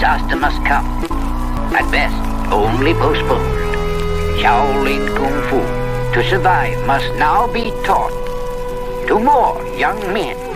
disaster must come. At best, only postponed. Shaolin Kung Fu, to survive, must now be taught to more young men.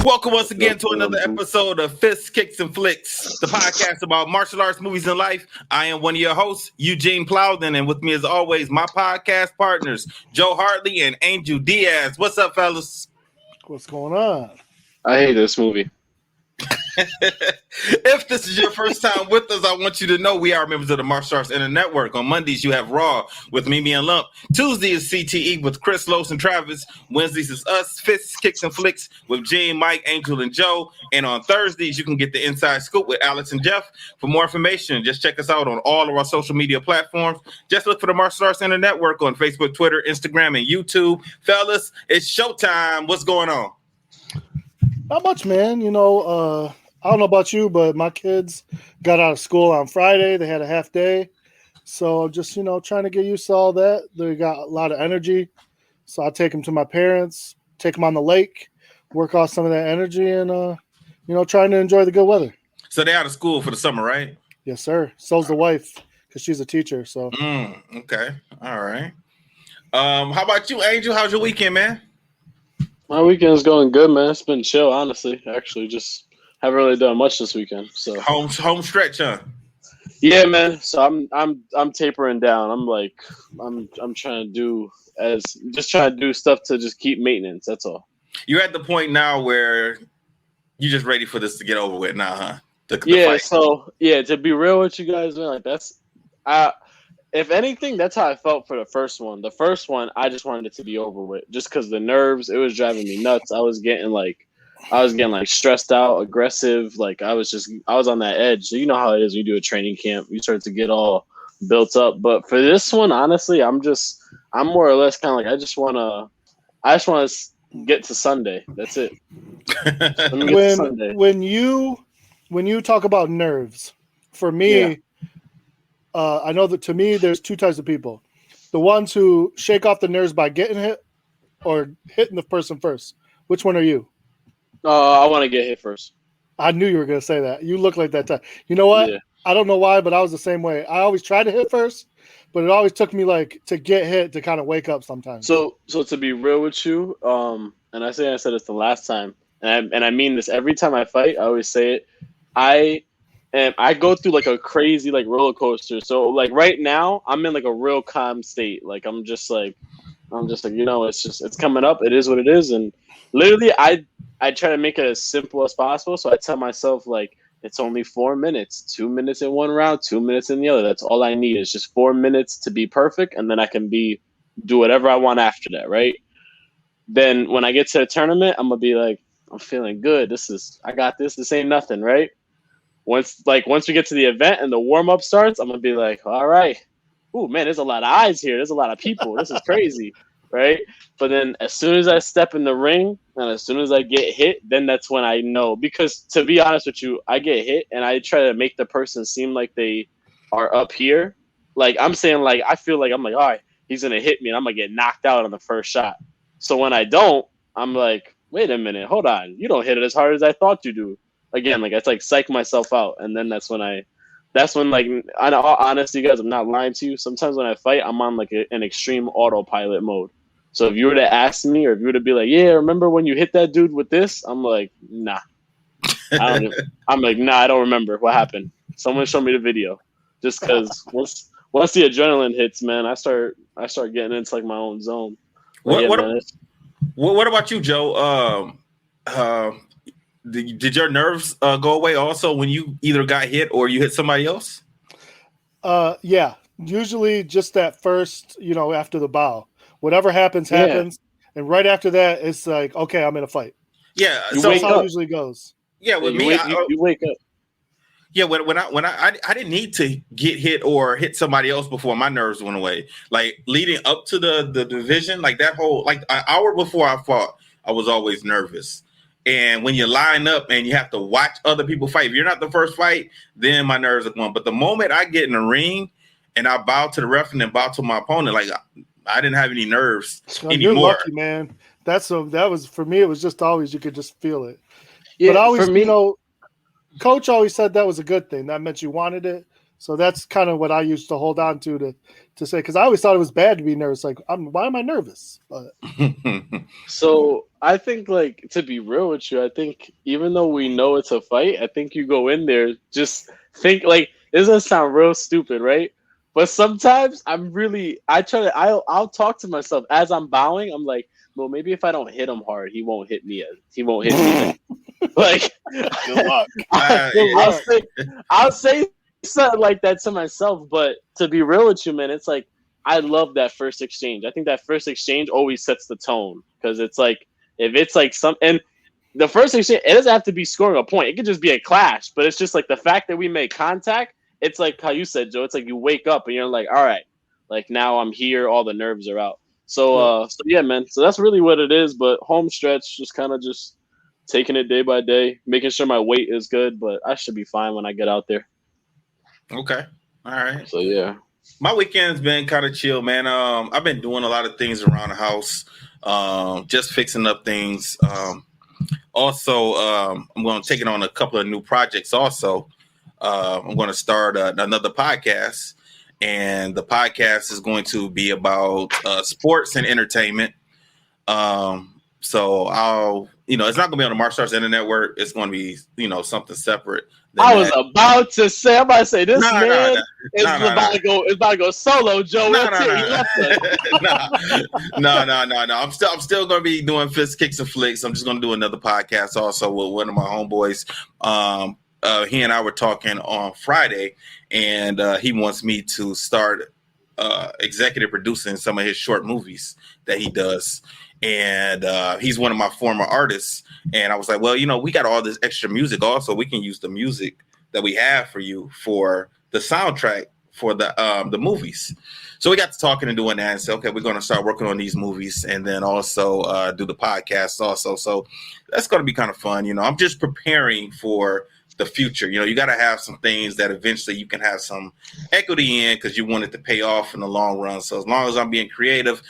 Welcome once again to another episode of Fists, Kicks, and Flicks, the podcast about martial arts, movies, and life. I am one of your hosts, Eugene Plowden, and with me as always, my podcast partners, Joe Hartley and Angel Diaz. What's up, fellas? What's going on? I hate this movie. If this is your first time with us, I want you to know we are members of the Martial Arts Inner Network. On Mondays, you have Raw with Mimi and Lump. Tuesday is CTE with Chris, Los, and Travis. Wednesdays is us, Fists, Kicks, and Flicks with Gene, Mike, Angel, and Joe. And on Thursdays, you can get the Inside Scoop with Alex and Jeff. For more information, just check us out on all of our social media platforms. Just look for the Martial Arts Inner Network on Facebook, Twitter, Instagram, and YouTube. Fellas, it's showtime. What's going on? Not much, man. I don't know about you, but my kids got out of school on Friday. They had a half day. So just, trying to get used to all that. They got a lot of energy. So I take them to my parents, take them on the lake, work off some of that energy and, trying to enjoy the good weather. So they're out of school for the summer, right? Yes, sir. So's the wife because she's a teacher. So okay. All right. How about you, Angel? How's your weekend, man? My weekend's going good, man. It's been chill, honestly. Actually, just haven't really done much this weekend. So home stretch, huh? Yeah, man. So I'm tapering down. I'm trying to do stuff to just keep maintenance. That's all. You're at the point now where you're just ready for this to get over with now, huh? The yeah. fight. So to be real with you guys, man, if anything, that's how I felt for the first one. The first one, I just wanted it to be over with, just because the nerves. It was driving me nuts. I was getting stressed out, aggressive. I was on that edge. So you know how it is when you do a training camp. You start to get all built up. But for this one, honestly, I'm more or less kind of I just want to get to Sunday. That's it. When you talk about nerves, for me. Yeah. I know that to me, there's two types of people. The ones who shake off the nerves by getting hit or hitting the person first. Which one are you? I want to get hit first. I knew you were going to say that. You look like that type. You know what? Yeah. I don't know why, but I was the same way. I always tried to hit first, but it always took me to get hit to kind of wake up sometimes. So to be real with you, and I said this the last time, and I mean this every time I fight, I always say it. I go through a crazy roller coaster. So right now I'm in a real calm state. I'm just it's coming up. It is what it is. And literally I try to make it as simple as possible. So I tell myself it's only 4 minutes, 2 minutes in one round, 2 minutes in the other. That's all I need is just 4 minutes to be perfect. And then I can do whatever I want after that. Right. Then when I get to the tournament, I'm going to be I'm feeling good. I got this. This ain't nothing. Right. Once we get to the event and the warm-up starts, I'm going to be all right. Ooh, man, there's a lot of eyes here. There's a lot of people. This is crazy, right? But then as soon as I step in the ring and as soon as I get hit, then that's when I know. Because to be honest with you, I get hit and I try to make the person seem like they are up here. I'm saying I feel I'm all right, he's going to hit me and I'm going to get knocked out on the first shot. So when I don't, I'm wait a minute, hold on. You don't hit it as hard as I thought you do. Again, I psych myself out, and then that's when I honestly, guys, I'm not lying to you. Sometimes when I fight, I'm on an extreme autopilot mode. So if you were to ask me, or if you were to be yeah, remember when you hit that dude with this? I'm nah. I'm nah, I don't remember what happened. Someone show me the video. Just because once the adrenaline hits, man, I start getting into my own zone. What about you, Joe? Did your nerves go away also when you either got hit or you hit somebody else? Yeah. Usually just that first, after the bow. Whatever happens. And right after that, it's okay, I'm in a fight. Yeah. So that's how it usually goes. Yeah, with me, you wake up. Yeah, when I didn't need to get hit or hit somebody else before my nerves went away. Leading up to the division, that whole an hour before I fought, I was always nervous. And when you line up and you have to watch other people fight, if you're not the first fight, then my nerves are going. But the moment I get in the ring and I bow to the ref and then bow to my opponent, like I didn't have any nerves anymore. You're lucky, man. That was for me. It was just always you could just feel it. Yeah, but always, for me, Coach always said that was a good thing. That meant you wanted it. So that's kind of what I used to hold on to say, because I always thought it was bad to be nervous. Like, why am I nervous? But so I think, like, to be real with you, I think even though we know it's a fight, I think you go in there just think like this doesn't sound real stupid, right? But sometimes I'll talk to myself as I'm bowing. I'm like, well, maybe if I don't hit him hard, he won't hit me. He won't hit me. Like, good luck. I'll say something like that to myself. But to be real with you, man, it's like I love that first exchange. I think that first exchange always sets the tone, because it's like if it's like and the first exchange, it doesn't have to be scoring a point. It could just be a clash. But it's just like the fact that we make contact. It's like how you said, Joe. It's like you wake up and you're like, all right, like now I'm here. All the nerves are out. So yeah, man. So that's really what it is. But home stretch, just kind of just taking it day by day, making sure my weight is good. But I should be fine when I get out there. Okay. All right. So yeah. My weekend's been kind of chill, man. I've been doing a lot of things around the house, just fixing up things. Also, I'm going to take it on a couple of new projects also. I'm going to start another podcast, and the podcast is going to be about sports and entertainment. So I'll, it's not going to be on the Martial Arts Internet Network. It's going to be, something separate. I'm about to say this man is about to go solo, Joe. No. I'm still going to be doing Fists, Kicks, and Flicks. I'm just going to do another podcast also with one of my homeboys. He and I were talking on Friday, and he wants me to start executive producing some of his short movies that he does. And he's one of my former artists. And I was like, well, we got all this extra music also. We can use the music that we have for you for the soundtrack for the movies. So we got to talking and doing that and said, okay, we're going to start working on these movies and then also do the podcast also. So that's going to be kind of fun. I'm just preparing for the future. You got to have some things that eventually you can have some equity in because you want it to pay off in the long run. So as long as I'm being creative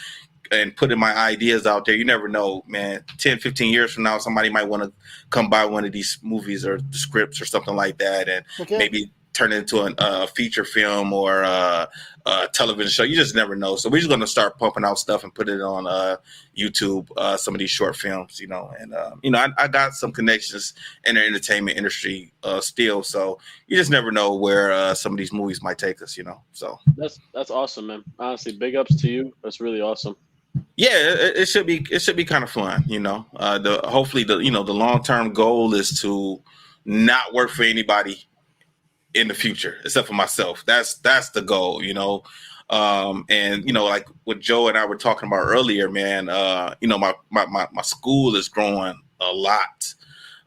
and putting my ideas out there, you never know, man. 10, 15 years from now, somebody might want to come by one of these movies or the scripts or something like that and maybe turn it into a feature film or a television show. You just never know. So we're just going to start pumping out stuff and put it on YouTube, some of these short films, and, I got some connections in the entertainment industry still. So you just never know where some of these movies might take us, so. That's awesome, man. Honestly, big ups to you. That's really awesome. Yeah, it should be kind of fun, hopefully the long-term goal is to not work for anybody in the future except for myself. That's the goal, and like what Joe and I were talking about earlier, man, my school is growing a lot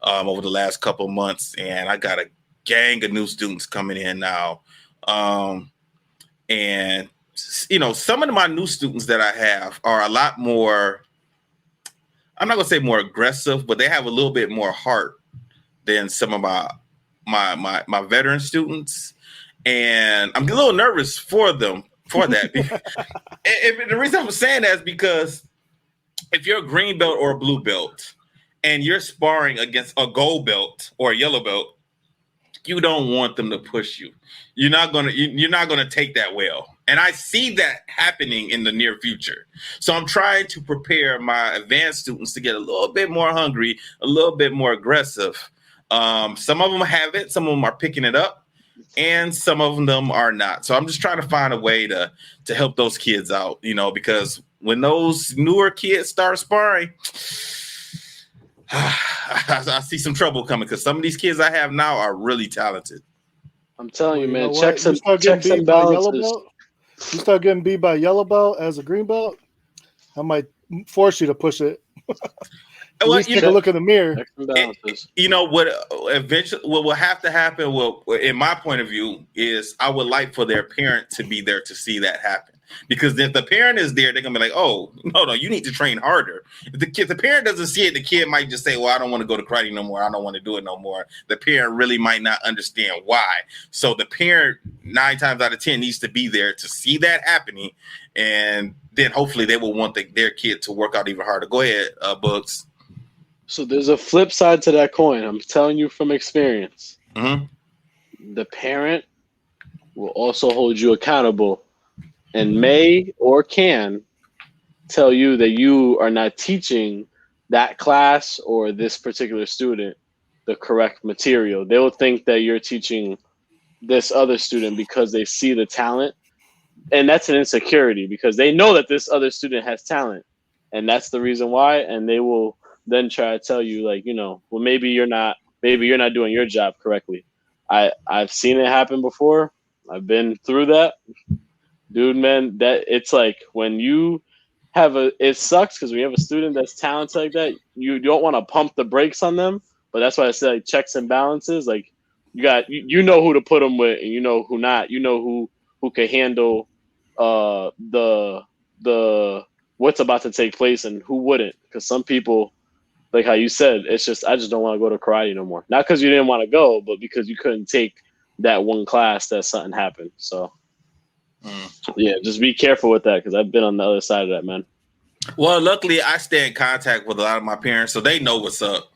over the last couple of months, and I got a gang of new students coming in now, and some of my new students that I have are a lot more, I'm not gonna say more aggressive, but they have a little bit more heart than some of my veteran students, and I'm a little nervous for them for that. And the reason I'm saying that is because if you're a green belt or a blue belt and you're sparring against a gold belt or a yellow belt, you don't want them to push you. You're not gonna take that well. And I see that happening in the near future. So I'm trying to prepare my advanced students to get a little bit more hungry, a little bit more aggressive. Some of them have it, some of them are picking it up, and some of them are not. So I'm just trying to find a way to help those kids out, because when those newer kids start sparring, I see some trouble coming because some of these kids I have now are really talented. I'm telling you, man, checks and balances. You start getting beat by yellow belt as a green belt, I might force you to push it. At least take a look in the mirror. What will have to happen, in my point of view, is I would like for their parent to be there to see that happen. because if the parent is there, they're gonna be like, "Oh, no, you need to train harder." If the parent doesn't see it, the kid might just say, "Well, I don't want to go to karate no more. I don't want to do it no more." The parent really might not understand why. So the parent 9 times out of 10 needs to be there to see that happening, and then hopefully they will want their kid to work out even harder. Go ahead, Bugs. So there's a flip side to that coin. I'm telling you from experience. Mm-hmm. The parent will also hold you accountable and may or can tell you that you are not teaching that class or this particular student the correct material. They will think that you're teaching this other student because they see the talent. And that's an insecurity because they know that this other student has talent. And that's the reason why. And they will then try to tell you, like, well, maybe you're not doing your job correctly. I've seen it happen before. I've been through that. Dude, man, that it's like when you have it sucks because when you have a student that's talented like that, you don't want to pump the brakes on them. But that's why I say like checks and balances. Like you know who to put them with and you know who not. You know who can handle the what's about to take place and who wouldn't. Because some people, like how you said, it's just I just don't want to go to karate no more. Not because you didn't want to go, but because you couldn't take that one class that something happened. So yeah, just be careful with that because I've been on the other side of that, man. Well, luckily I stay in contact with a lot of my parents, so they know what's up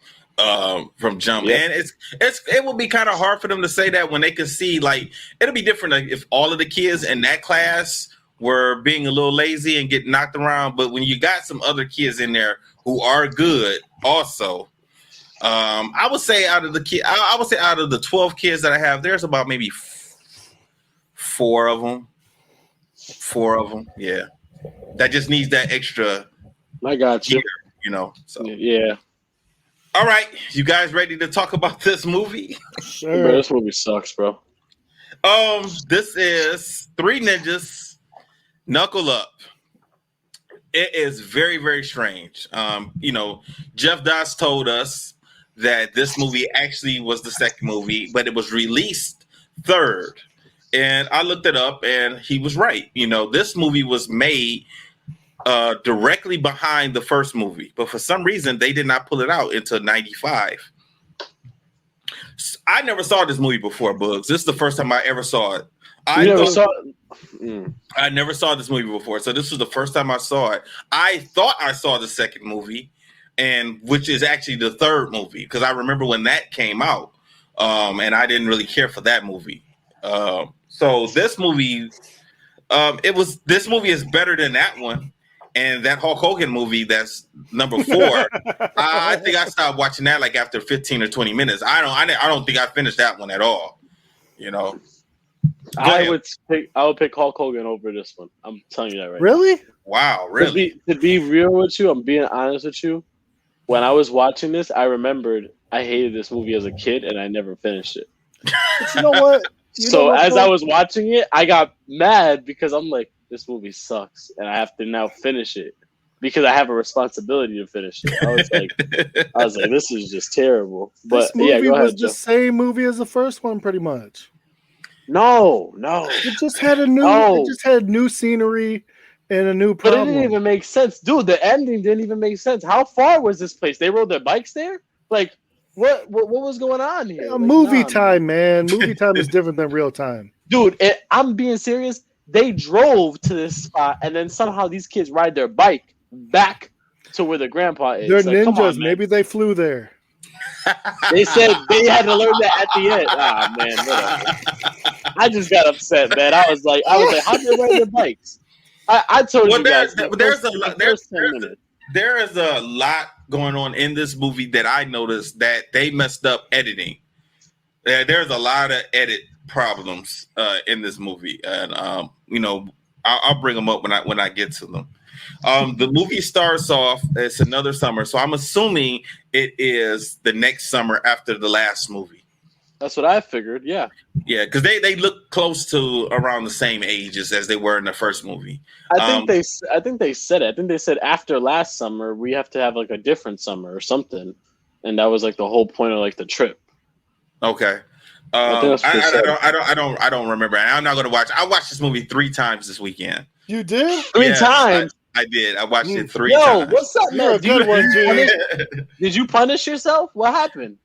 from jump. Yeah. And it will be kind of hard for them to say that when they can see, like, it'll be different like, if all of the kids in that class were being a little lazy and getting knocked around, but when you got some other kids in there who are good also. I would say out of the 12 kids that I have, there's about maybe 4 of them. 4 of them, yeah. That just needs that extra. I got you. Gear, so yeah. All right, you guys ready to talk about this movie? Sure. Bro, this movie sucks, bro. This is 3 Ninjas, Knuckle Up. It is very, very strange. Jeff Doss told us that this movie actually was the second movie, but it was released third. And I looked it up, and he was right. This movie was made directly behind the first movie, but for some reason, they did not pull it out until 95. I never saw this movie before, Bugs. This is the first time I ever saw it. I never saw this movie before, so this was the first time I saw it. I thought I saw the second movie, and which is actually the third movie, because I remember when that came out, and I didn't really care for that movie. So this movie, this movie is better than that one, and that Hulk Hogan movie that's number 4. I think I stopped watching that like after 15 or 20 minutes. I don't think I finished that one at all. I would pick Hulk Hogan over this one. I'm telling you that right Really? now. Wow, really? To be real with you, I'm being honest with you. When I was watching this, I remembered I hated this movie as a kid and I never finished it. But you know what? I was watching it, I got mad because I'm like, this movie sucks and I have to now finish it because I have a responsibility to finish it. I was like, this is just terrible. But this movie go ahead, was the same movie as the first one, pretty much. No. It just had new scenery and a new problem. But it didn't even make sense. Dude, the ending didn't even make sense. How far was this place? They rode their bikes there? Like, what was going on here? Movie time, man. Movie time is different than real time. Dude, I'm being serious. They drove to this spot, and then somehow these kids ride their bike back to where the grandpa is. They're ninjas. Maybe they flew there. They said they had to learn that at the end. Ah, man, whatever. I just got upset, man. I was like, how do they ride their bikes? I told you guys. There is a lot going on in this movie that I noticed that they messed up editing. There's a lot of edit problems in this movie, and I'll bring them up when I get to them. The movie starts off, it's another summer, so I'm assuming it is the next summer after the last movie. That's what I figured. Yeah, because they look close to around the same ages as they were in the first movie. I think they said it. I think they said after last summer we have to have like a different summer or something, and that was like the whole point of like the trip. Okay. I don't remember. I'm not going to watch. I watched this movie 3 times this weekend. You did? Three Yes, times. I did. I watched it 3 Yo, times. what's up, You're man? a good one, Gene. Did you punish yourself? What happened?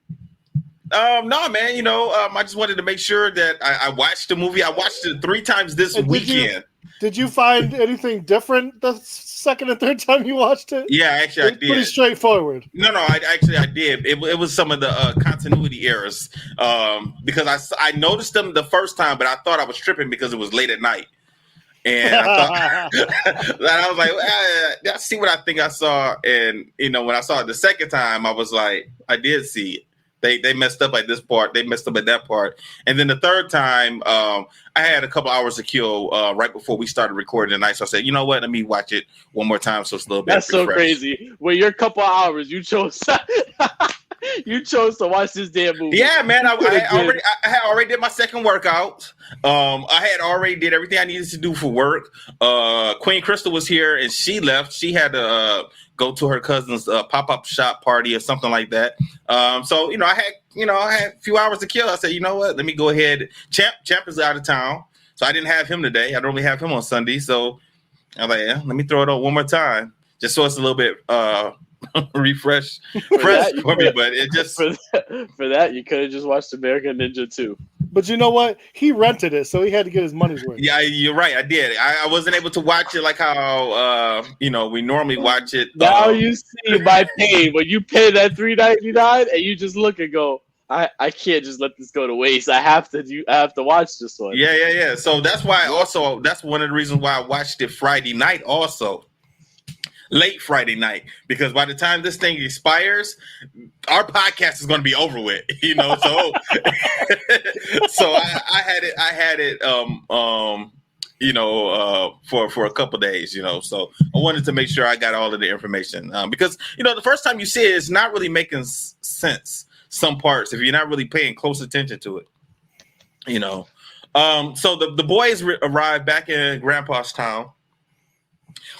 No, man. You know, I just wanted to make sure that I watched the movie. I watched it 3 times this And weekend. Did you find anything different the second and third time you watched it? Yeah, actually, I did. Pretty straightforward. No, I did. It was some of the continuity errors because I noticed them the first time, but I thought I was tripping because it was late at night, and I thought that I was like, let's see what I think I saw, and you know, when I saw it the second time, I was like, I did see it. They messed up at this part. They messed up at that part. And then the third time, I had a couple hours to kill right before we started recording tonight. So I said, you know what? Let me watch it one more time so it's a little bit. That's so crazy. Well, your couple hours, you chose to watch this damn movie. Yeah, man. I had already did my second workout. I had already did everything I needed to do for work. Queen Crystal was here and she left. She had to go to her cousin's pop-up shop party or something like that. So, I had a few hours to kill. I said, you know what? Let me go ahead. Champ is out of town. So I didn't have him today. I normally have him on Sunday. So I was like, yeah, let me throw it on one more time. Just so it's a little bit fresh for me. But it just... For that, you could have just watched American Ninja 2. But you know what? He rented it, so he had to get his money's worth. Yeah, you're right. I did. I wasn't able to watch it like how we normally watch it. Now you see my pain when you pay that $3.99 and you just look and go, I can't just let this go to waste. I have to watch this one. Yeah. So that's why that's one of the reasons why I watched it Friday night also. Late Friday night, because by the time this thing expires, our podcast is going to be over with, so so I had it for a couple of days, so I wanted to make sure I got all of the information because the first time you see it, it's not really making sense, some parts, if you're not really paying close attention to it, so the boys arrived back in Grandpa's town.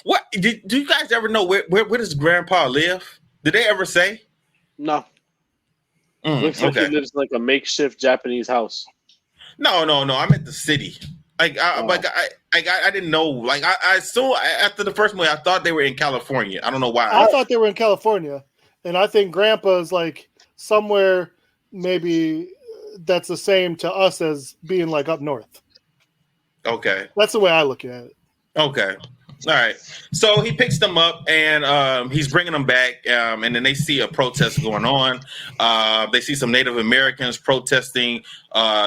What do you guys ever know where does Grandpa live? Did they ever say? No. Looks like he lives like a makeshift Japanese house. No. I'm at the city. I didn't know. Like I saw after the first movie, I thought they were in California. I don't know why. I thought they were in California, and I think Grandpa's like somewhere maybe that's the same to us as being like up north. Okay, that's the way I look at it. Okay. All right. So he picks them up and he's bringing them back. And then they see a protest going on. They see some Native Americans protesting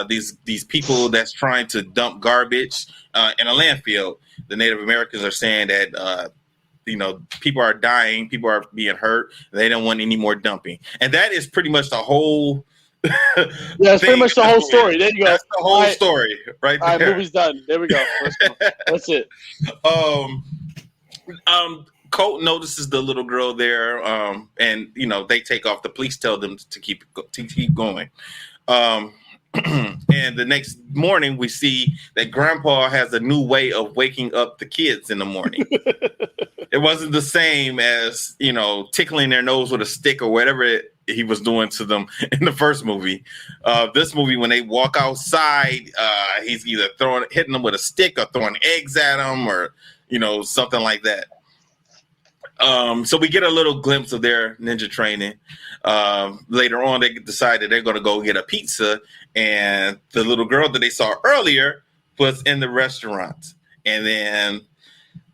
these people that's trying to dump garbage in a landfill. The Native Americans are saying that, people are dying. People are being hurt. They don't want any more dumping. And that is pretty much the whole it's pretty much the whole story. There you go. That's the whole story right there. All right, movie's done. There we go. Let's go. That's it. Colt notices the little girl there, and they take off. The police tell them to keep going. And the next morning, we see that Grandpa has a new way of waking up the kids in the morning. It wasn't the same as tickling their nose with a stick or whatever he was doing to them in the first movie. This movie, when they walk outside, he's either hitting them with a stick or throwing eggs at them or something like that. So we get a little glimpse of their ninja training. Later on, they decide that they're going to go get a pizza, and the little girl that they saw earlier was in the restaurant. And then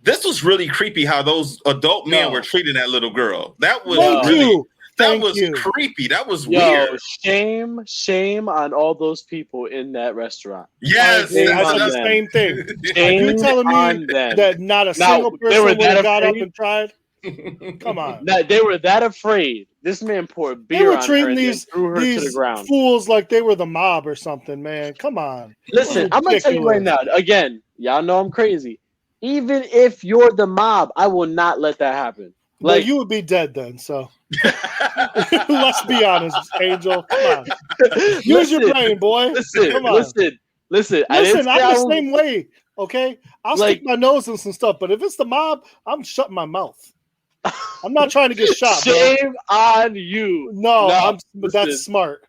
this was really creepy how those adult men were treating that little girl. That was creepy. That was weird. Shame on all those people in that restaurant. Yes, I did the same thing. Are you telling me that not a single person would have got up and tried? Come on. They were that afraid. This man poured beer on her and threw her to the ground. Fools like they were the mob or something, man. Come on. Listen, I'm going to tell you right now. Again, y'all know I'm crazy. Even if you're the mob, I will not let that happen. Like, you would be dead then, so. Let's be honest, Angel. Come on. Use your brain, boy. Come on. Listen. I'm the same way, okay? I'll stick my nose in some stuff, but if it's the mob, I'm shutting my mouth. I'm not trying to get shot. Shame on you. No, that's smart.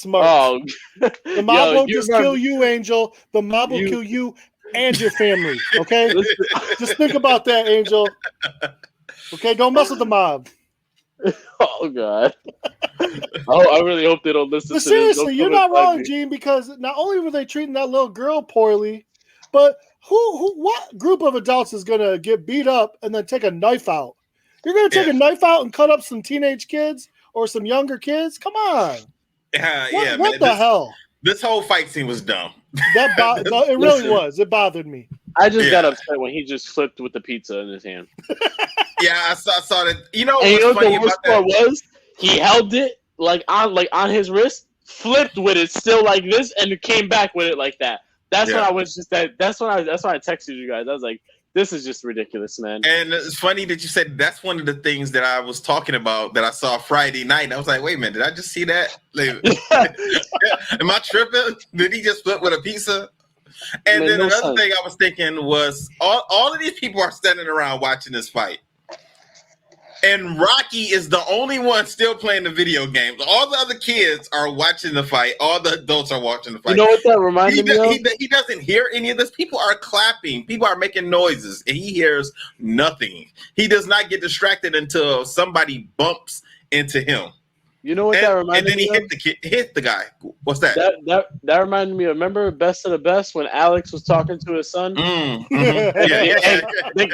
Oh. The mob won't just kill you, Angel. The mob will kill you and your family. Okay, just think about that, Angel. Okay, don't mess with the mob. Oh God. Oh, I really hope they don't listen But to this. seriously, you're not wrong, Gene, because not only were they treating that little girl poorly, but what group of adults is going to get beat up and then take a knife out? You're going to take a knife out and cut up some teenage kids or some younger kids? Come on. What the hell? This whole fight scene was dumb. It really was. It bothered me. I just got upset when he just flipped with the pizza in his hand. Yeah, I saw that. You know what's funny about that was he held it on his wrist, flipped with it still like this, and came back with it like that. That's when I was just that's why I texted you guys. I was like, this is just ridiculous, man. And it's funny that you said that's one of the things that I was talking about that I saw Friday night. And I was like, wait a minute, did I just see that? Like, am I tripping? Did he just flip with a pizza? And then another thing I was thinking was all of these people are standing around watching this fight. And Rocky is the only one still playing the video games. All the other kids are watching the fight. All the adults are watching the fight. You know what that reminded me of? He doesn't hear any of this. People are clapping. People are making noises. And he hears nothing. He does not get distracted until somebody bumps into him. You know what that reminded me of? And then he hit the guy. What's that? That reminded me of, remember Best of the Best when Alex was talking to his son? Mm-hmm. And the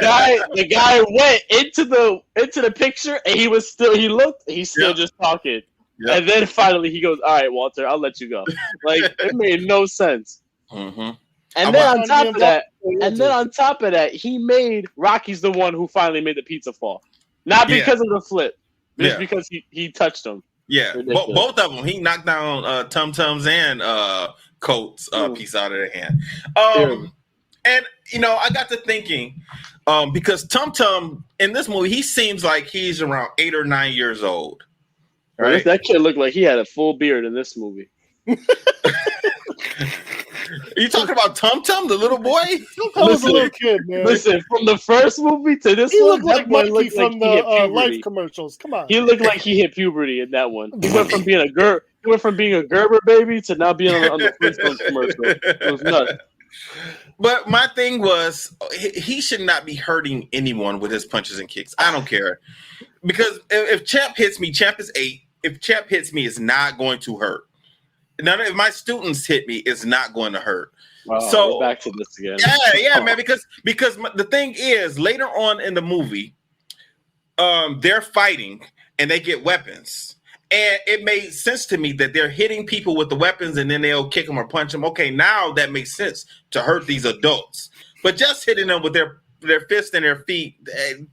guy went into the picture and he still just talking. Yep. And then finally he goes, all right, Walter, I'll let you go. Like, it made no sense. Mm-hmm. And then on top of that, he made Rocky's the one who finally made the pizza fall. Not because of the flip. Just because he touched him. Yeah, both of them. He knocked down Tum Tums and Coates piece out of their hand. And I got to thinking because Tum Tum in this movie, he seems like he's around 8 or 9 years old. Right? That kid looked like he had a full beard in this movie. Are you talking about Tum Tum, the little boy? Tum Tum was a little kid, man. Listen, from the first movie to this he one, looked like Mikey from the Life commercials. Come on, he looked like he hit puberty in that one. He went from being a Gerber baby to now being on the Flintstones commercial. It was nuts. But my thing was, he should not be hurting anyone with his punches and kicks. I don't care, because if Champ hits me, Champ is 8. If Champ hits me, it's not going to hurt. None of my students hit me, it's not going to hurt. Wow, so we're back to this again. Yeah, man. Because the thing is, later on in the movie, they're fighting and they get weapons, and it made sense to me that they're hitting people with the weapons and then they'll kick them or punch them. Okay, now that makes sense to hurt these adults, but just hitting them with their fists and their feet,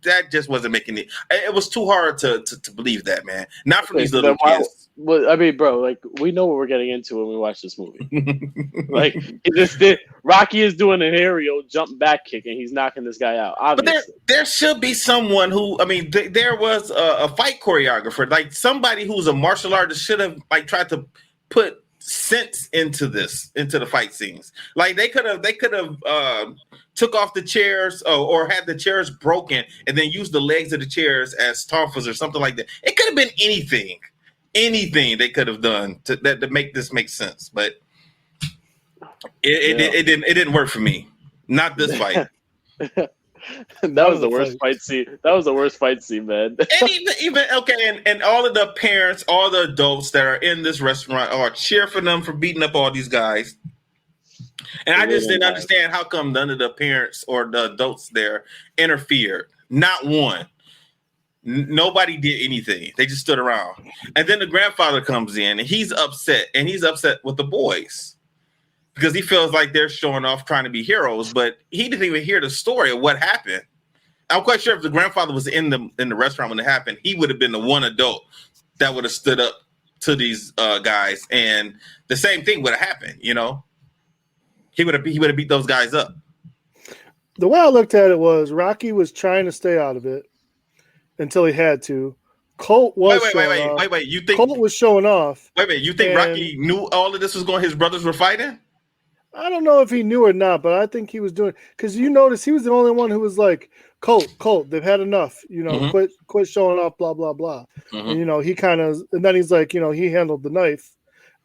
that just wasn't making it. It was too hard to believe that, man. Not from these little kids. Well, I mean, bro, like, we know what we're getting into when we watch this movie. Like, Rocky is doing an aerial jump back kick and he's knocking this guy out. Obviously. But there should be someone who, I mean, there was a fight choreographer, like somebody who's a martial artist should have like tried to put sense into the fight scenes. Like they could have took off the chairs or had the chairs broken and then used the legs of the chairs as tonfas or something like that. It could have been anything they could have done to make this make sense, but it didn't work for me. Not this fight. That was the worst fight scene. That was the worst fight scene, man. And even okay, and all of the parents, all the adults that are in this restaurant are cheer for them for beating up all these guys. And I just didn't understand how come none of the parents or the adults there interfered. Not one. Nobody did anything. They just stood around. And then the grandfather comes in and he's upset. And he's upset with the boys because he feels like they're showing off trying to be heroes, but he didn't even hear the story of what happened. I'm quite sure if the grandfather was in the restaurant when it happened, he would have been the one adult that would have stood up to these guys, and the same thing would have happened. He would have beat those guys up. The way I looked at it was Rocky was trying to stay out of it until he had to. Colt was wait. You think Colt was showing off? Wait. You think Rocky knew all of this was going? His brothers were fighting. I don't know if he knew or not, but I think he was doing, because you notice he was the only one who was like, Colt, they've had enough. Quit showing off, blah blah blah. Mm-hmm. And he kind of, and then he's like, he handled the knife,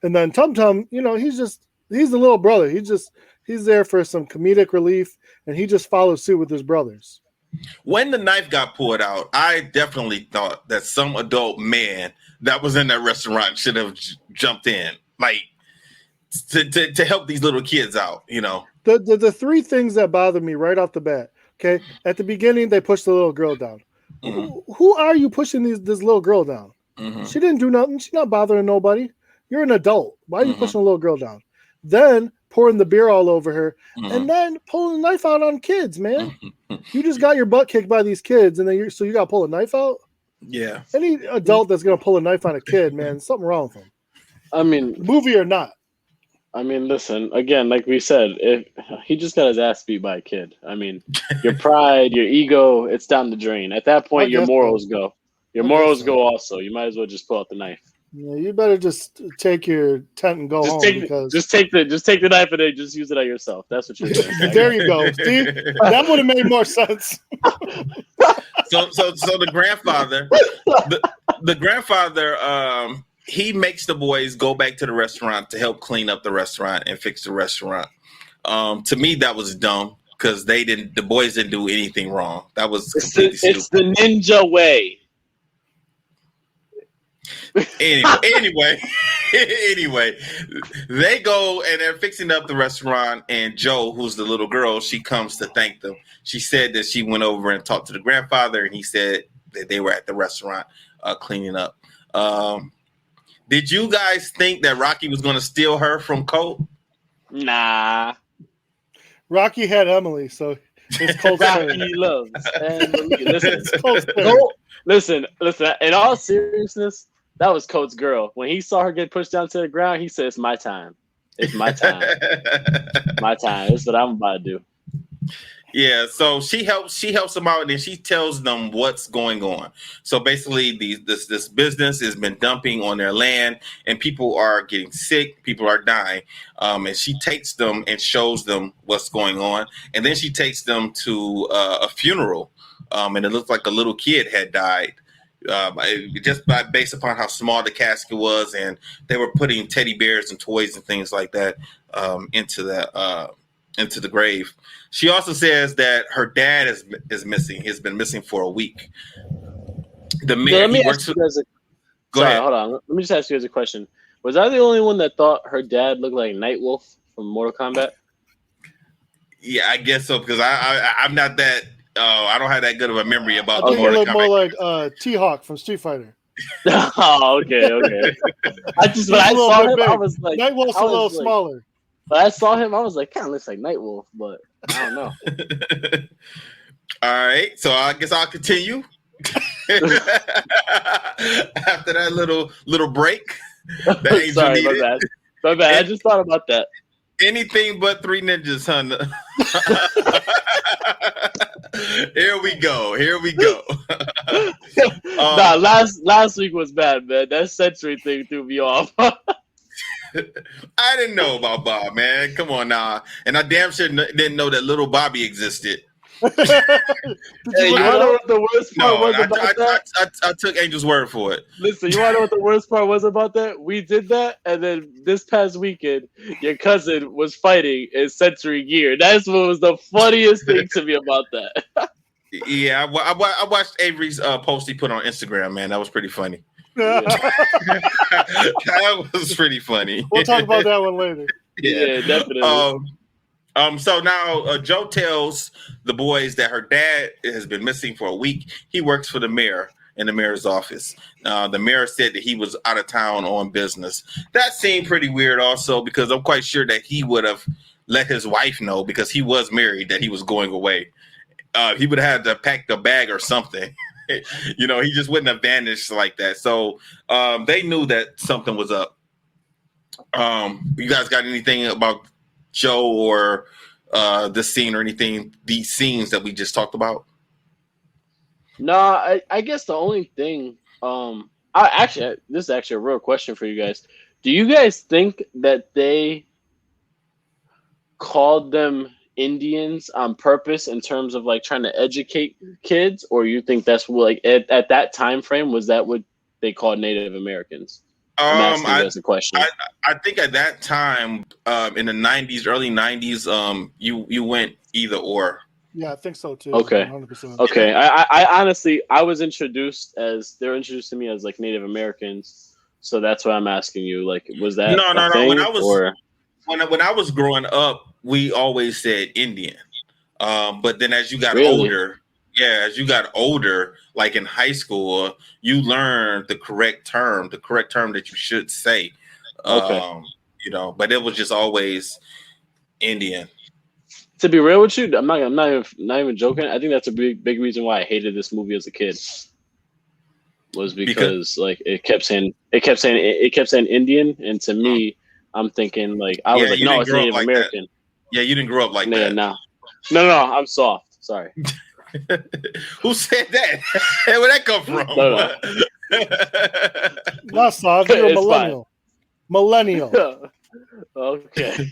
and then Tum Tum, he's the little brother. He's He's there for some comedic relief, and he just follows suit with his brothers. When the knife got pulled out, I definitely thought that some adult man that was in that restaurant should have jumped in, like to help these little kids out. You know, the three things that bother me right off the bat. Okay, at the beginning they pushed the little girl down. Mm-hmm. Who are you pushing this little girl down? Mm-hmm. She didn't do nothing. She's not bothering nobody. You're an adult. Why are you pushing a little girl down? Then pouring the beer all over her, and then pulling a knife out on kids, man. You just got your butt kicked by these kids, and then you got to pull a knife out? Yeah. Any adult that's going to pull a knife on a kid, man, something wrong with them. I mean, movie or not. I mean, listen, again, like we said, if he just got his ass beat by a kid. I mean, your pride, your ego, it's down the drain. At that point, your morals go. Your morals go also. You might as well just pull out the knife. Yeah, you better just take your tent and go home. Just take the knife and then just use it on yourself. That's what you're doing. There you go. See, that would have made more sense. So the grandfather, the grandfather, he makes the boys go back to the restaurant to help clean up the restaurant and fix the restaurant. To me, that was dumb because the boys didn't do anything wrong. That was completely stupid. It's the ninja way. Anyway, they go and they're fixing up the restaurant, and Joe, who's the little girl, she comes to thank them. She said that she went over and talked to the grandfather, and he said that they were at the restaurant cleaning up. Did you guys think that Rocky was going to steal her from Colt? Nah. Rocky had Emily, so it's Colt's turn. He loves. Listen. In all seriousness, that was Coates' girl. When he saw her get pushed down to the ground, he said, "It's my time. It's my time. My time. This is what I'm about to do." Yeah, so she helps them out, and then she tells them what's going on. So basically, this business has been dumping on their land, and people are getting sick, people are dying. And she takes them and shows them what's going on, and then she takes them to a funeral, and it looks like a little kid had died. Based upon how small the casket was, and they were putting teddy bears and toys and things like that into the grave. She also says that her dad is missing. He's been missing for a week. Hold on. Let me just ask you guys a question. Was I the only one that thought her dad looked like Nightwolf from Mortal Kombat? Yeah, I guess so, because I'm not that. I don't have that good of a memory about. I think he looked more like T-Hawk from Street Fighter. Oh, okay. I saw him, I was like, Nightwolf's a little smaller. But I saw him, I was like, kind of looks like Nightwolf, but I don't know. All right, so I guess I'll continue. After that little break, sorry, my bad. I just thought about that. Anything but Three Ninjas, hun. Here we go. Last week was bad, man. That century thing threw me off. I didn't know about Bob, man. Come on now. And I damn sure didn't know that little Bobby existed. You want to know what the worst part was about that? I took Angel's word for it. Listen, you want to know what the worst part was about that? We did that, and then this past weekend, your cousin was fighting in Century Gear. That's what was the funniest thing to me about that. Yeah, I watched Avery's post he put on Instagram, man. That was pretty funny. Yeah. That was pretty funny. We'll talk about that one later. Yeah, definitely. So now Joe tells the boys that her dad has been missing for a week. He works for the mayor in the mayor's office. The mayor said that he was out of town on business. That seemed pretty weird also, because I'm quite sure that he would have let his wife know, because he was married, that he was going away. He would have had to pack the bag or something. You know, he just wouldn't have vanished like that. So they knew that something was up. You guys got anything about Joe or this scene or anything, these scenes that we just talked about? No, I guess the only thing, this is actually a real question for you guys. Do you guys think that they called them Indians on purpose in terms of like trying to educate kids, or you think that's what, like at that time frame, was that what they called Native Americans? I'm asking you as a question. I think at that time, in the 90s, early 90s, you went either or. Yeah, I think so too. Okay. 100%. Okay. I honestly, I was introduced they were introduced to me as like Native Americans, so that's why I'm asking you. Like, was that No. thing, When I was growing up, we always said Indian. But then as you got older, like in high school, you learned the correct term that you should say. Okay. But it was just always Indian. To be real with you, I'm not even joking. I think that's a big reason why I hated this movie as a kid. Was because like it kept saying Indian, and to me, I'm thinking like I was like, no, it's Native American. That. Yeah, you didn't grow up like that. No, I'm soft. Sorry. Who said that? Hey, where'd that come from? No. Not soft. You're a millennial. Fine. Millennial. Okay.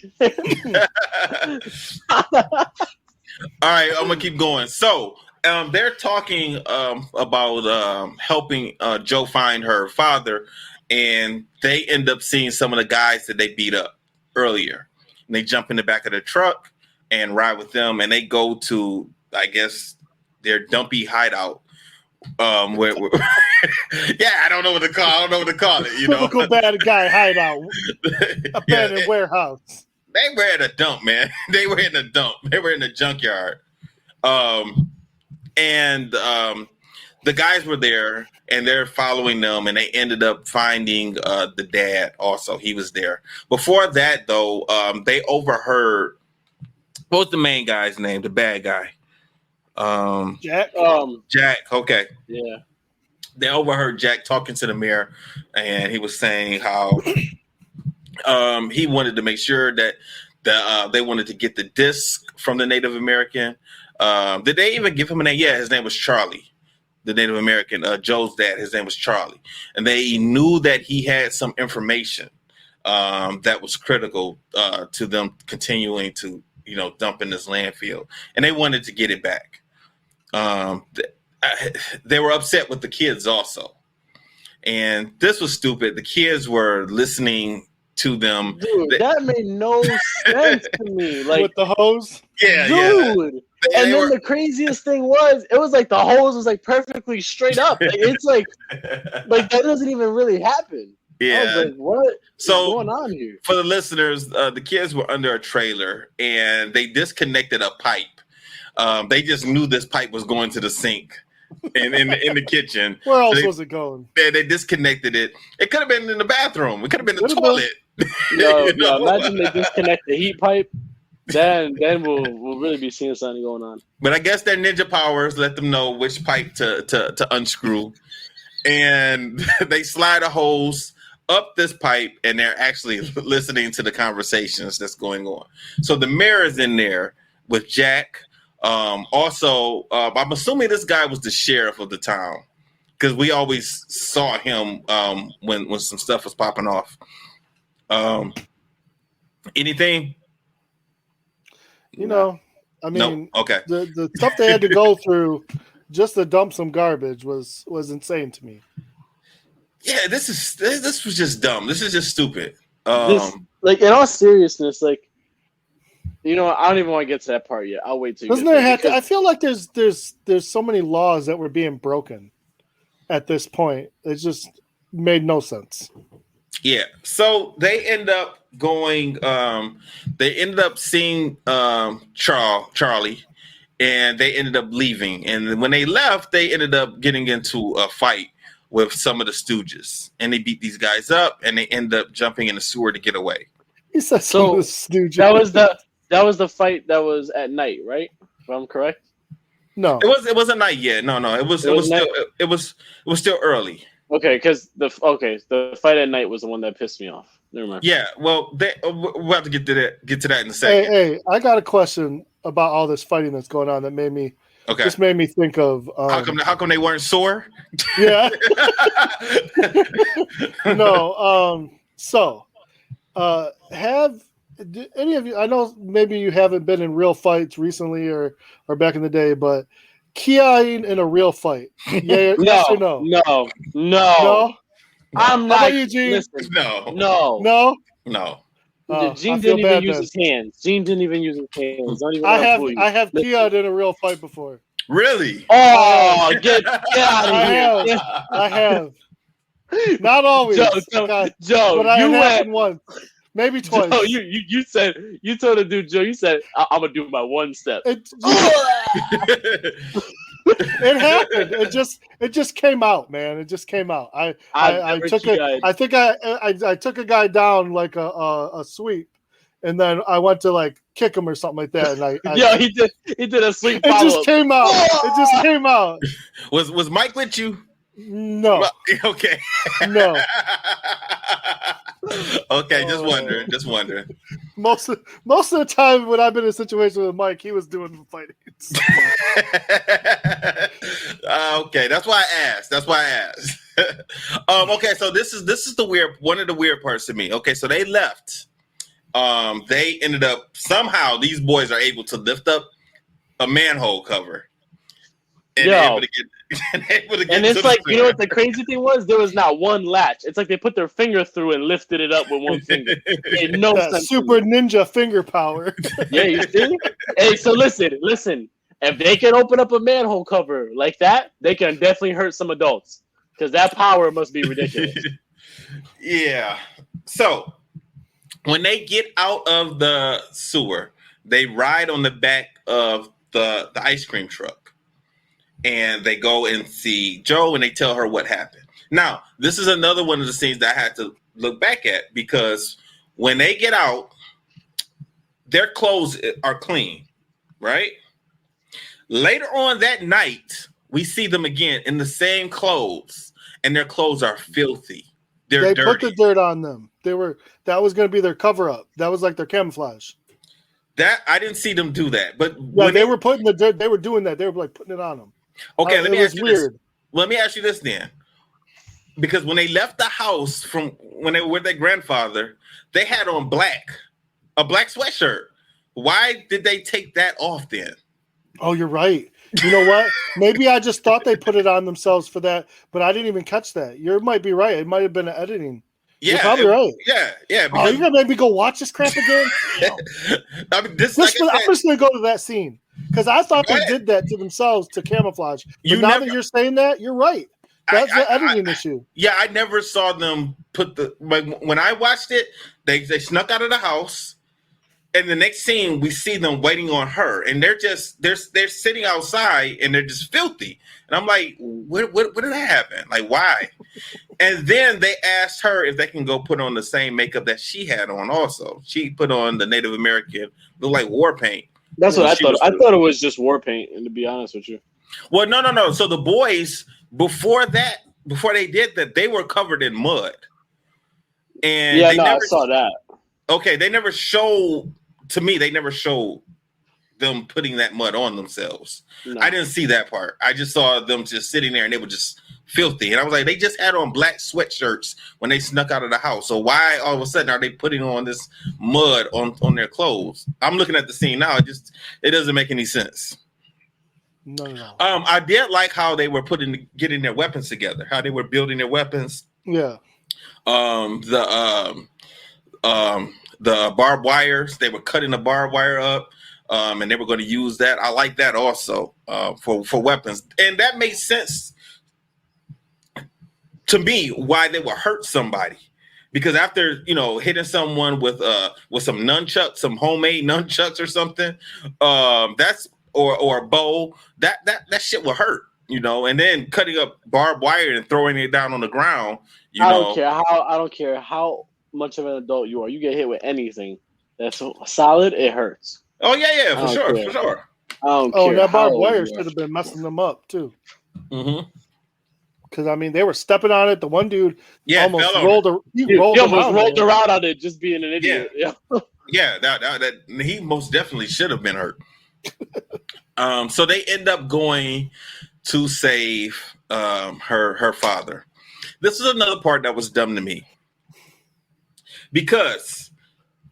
All right, I'm gonna keep going. So they're talking about helping Joe find her father, and they end up seeing some of the guys that they beat up earlier. And they jump in the back of the truck and ride with them, and they go to, I guess, their dumpy hideout. Where I don't know what to call it. Typical bad guy hideout, abandoned warehouse. They were at a dump, man. They were in a dump. They were in the junkyard. And the guys were there, and they're following them, and they ended up finding the dad also. He was there. Before that, though, they overheard, what was the main guy's name, the bad guy? Jack. Jack, okay. Yeah. They overheard Jack talking to the mayor, and he was saying how he wanted to make sure that they wanted to get the disc from the Native American. Did they even give him a name? Yeah, his name was Charlie, the Native American, Joe's dad. His name was Charlie. And they knew that he had some information that was critical to them continuing to, dump in this landfill. And they wanted to get it back. They were upset with the kids also. And this was stupid. The kids were listening to them. Dude, that made no sense to me. Like, with the hose? Yeah, dude. And then the craziest thing was, it was like the hose was like perfectly straight up. Like, it's like that doesn't even really happen. Yeah. I was like, what is going on here? For the listeners, the kids were under a trailer and they disconnected a pipe. They just knew this pipe was going to the sink in the kitchen. Where else was it going? They disconnected it. It could have been in the bathroom. It could have been the toilet. No, imagine they disconnect the heat pipe. Then we'll really be seeing something going on. But I guess their ninja powers let them know which pipe to unscrew. And they slide a hose up this pipe, and they're actually listening to the conversations that's going on. So the mayor is in there with Jack. Also, I'm assuming this guy was the sheriff of the town, because we always saw him when some stuff was popping off. Anything? I mean, no. Okay. The stuff they had to go through just to dump some garbage was insane to me. Yeah, this was just dumb. This is just stupid. Like, in all seriousness, like, I don't even want to get to that part yet. I'll wait till. Doesn't there have to? I feel like there's so many laws that were being broken at this point. It just made no sense. Yeah. So they end up going. They ended up seeing Charlie, and they ended up leaving. And when they left, they ended up getting into a fight with some of the Stooges, and they beat these guys up, and they end up jumping in the sewer to get away. He said some of the Stooges. That was the fight that was at night, right? If I'm correct. No, it wasn't night yet. No, it was still early. Okay, because the fight at night was the one that pissed me off. Never mind. Yeah, well, we'll have to get to that in a second. Hey, I got a question about all this fighting that's going on that made me think of how come they weren't sore? Yeah. No. So, have any of you? I know maybe you haven't been in real fights recently or back in the day, but kiaing in a real fight? Yeah. Yes or no? No. I'm How about like, Eugene? listen, No. No. Gene I feel didn't even bad use then. his hands. Gene didn't even use his hands. Don't even I let him fool you. have Listen. Kiad in a real fight before. Really? Oh, get out of I here. have. I have. Not always. Joe, but I you happened went. once. Maybe twice. Joe, you said, you told the dude, Joe, you said, I'm going to do my one step. It happened. It just came out, man. It just came out. I took I took a guy down like a sweep, and then I went to like kick him or something like that. And yeah, he did a sweep. It just came out. It just came out. Was Mike with you? No. Okay. No. Okay, just wondering. Most of the time when I've been in a situation with Mike, he was doing the fighting. Okay, that's why I asked. Okay, so this is one of the weird parts to me. Okay, so they left. They ended up somehow these boys are able to lift up a manhole cover. And able to get and it's like, you know what the crazy thing was? There was not one latch. It's like they put their finger through and lifted it up with one finger. It made no sense. Super ninja finger power. Yeah, you see? Hey, so listen. If they can open up a manhole cover like that, they can definitely hurt some adults. Because that power must be ridiculous. Yeah. So when they get out of the sewer, they ride on the back of the ice cream truck. And they go and see Joe and they tell her what happened. Now, this is another one of the scenes that I had to look back at because when they get out, their clothes are clean, right? Later on that night, we see them again in the same clothes and their clothes are filthy. They dirty. Put the dirt on them. That was going to be their cover up. That was like their camouflage. That I didn't see them do that, but when they were putting the dirt, they were doing that. They were like putting it on them. Okay, let me ask you this. Let me ask you this then. Because when they left the house from when they were with their grandfather, they had on a black sweatshirt. Why did they take that off then? Oh, you're right. You know what? Maybe I just thought they put it on themselves for that, but I didn't even catch that. You might be right. It might have been an editing. Yeah, you're probably right. Yeah. Because, you're gonna make me go watch this crap again? I mean, I'm just gonna go to that scene. Because I thought they did that to themselves to camouflage. But now that you're saying that, you're right. That's the editing issue. Yeah, I never saw them put when I watched it, they snuck out of the house, and the next scene we see them waiting on her, and they're sitting outside and they're just filthy. And I'm like, what did that happen? Like, why? And then they asked her if they can go put on the same makeup that she had on also. She put on the Native American, looked like war paint. That's what I thought. I thought it was just war paint, and to be honest with you. Well, no. So the boys, before they did that, they were covered in mud. And I saw that. Okay, they never showed them putting that mud on themselves. No. I didn't see that part. I just saw them just sitting there and they were just filthy. And I was like, they just had on black sweatshirts when they snuck out of the house. So why all of a sudden are they putting on this mud on their clothes? I'm looking at the scene now. It doesn't make any sense. No. I did like how they were getting their weapons together, how they were building their weapons. Yeah. The barbed wires, they were cutting the barbed wire up. And they were going to use that. I like that also for weapons. And that makes sense to me why they would hurt somebody. Because after, hitting someone with some nunchucks, some homemade nunchucks or something, that's or a bow, that shit will hurt, and then cutting up barbed wire and throwing it down on the ground, I don't care how much of an adult you are. You get hit with anything that's solid, it hurts. Oh yeah, for sure. I don't care. That barbed wire should have been messing them up too. Mm-hmm. Because they were stepping on it. The one dude almost rolled around on it, just being an idiot. Yeah, that he most definitely should have been hurt. So they end up going to save her father. This is another part that was dumb to me because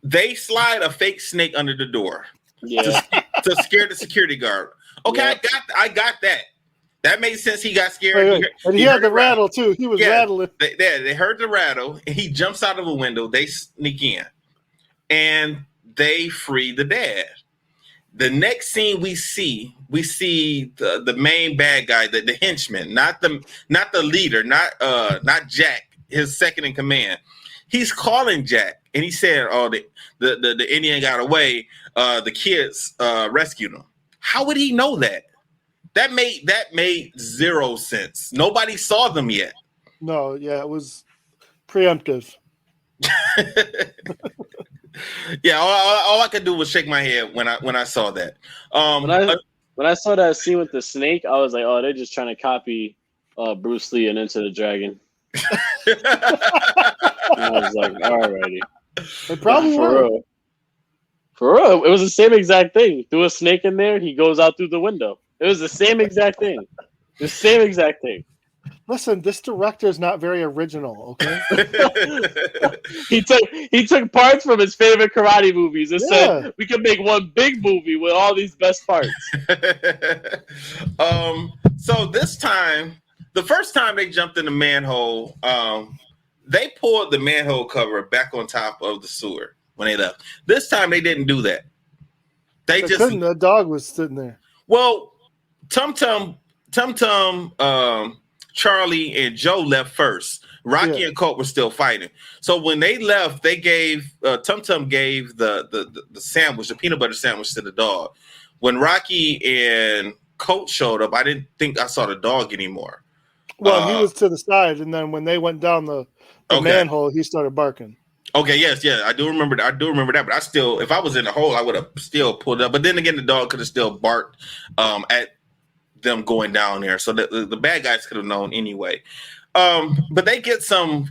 they slide a fake snake under the door to scare the security guard. Okay, I got that. That made sense. He got scared. And he had the rattle too. He was rattling. They heard the rattle. And he jumps out of a window. They sneak in, and they free the dad. The next scene we see the main bad guy, the henchman, not the leader, not Jack, his second in command. He's calling Jack, and he said, "Oh, the Indian got away. The kids rescued him." How would he know that? That made zero sense. Nobody saw them yet. No, yeah, it was preemptive. Yeah, all I could do was shake my head when I saw that. When I saw that scene with the snake, I was like, "Oh, they're just trying to copy Bruce Lee and Enter the Dragon." I was like, "Alrighty." It probably were. For real, it was the same exact thing. Threw a snake in there, he goes out through the window. It was the same exact thing. The same exact thing. Listen, this director is not very original, okay? he took parts from his favorite karate movies and said we can make one big movie with all these best parts. So this time, the first time they jumped in the manhole, they pulled the manhole cover back on top of the sewer when they left. This time they didn't do that. They just couldn't. The dog was sitting there. Well, Tum Tum, Charlie and Joe left first. Rocky and Colt were still fighting. So when they left, they gave Tum Tum gave the sandwich, the peanut butter sandwich, to the dog. When Rocky and Colt showed up, I didn't think I saw the dog anymore. Well, he was to the side, and then when they went down the manhole, he started barking. Okay, yes, I do remember that. But I still, if I was in the hole, I would have still pulled up. But then again, the dog could have still barked at them going down there, so the bad guys could have known anyway. But they get some,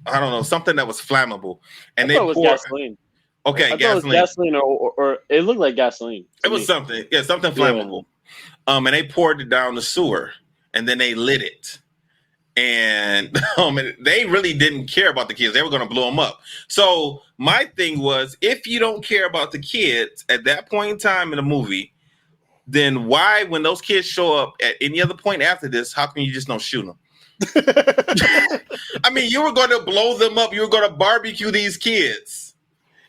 I don't know, something that was flammable, and they poured gasoline. Okay, gasoline. It was gasoline, or it looked like gasoline. It was something, something flammable. And they poured it down the sewer, and then they lit it. And they really didn't care about the kids. They were going to blow them up. So my thing was, if you don't care about the kids at that point in time in the movie, then why, when those kids show up at any other point after this, how can you just don't shoot them? I mean, you were going to blow them up. You were going to barbecue these kids.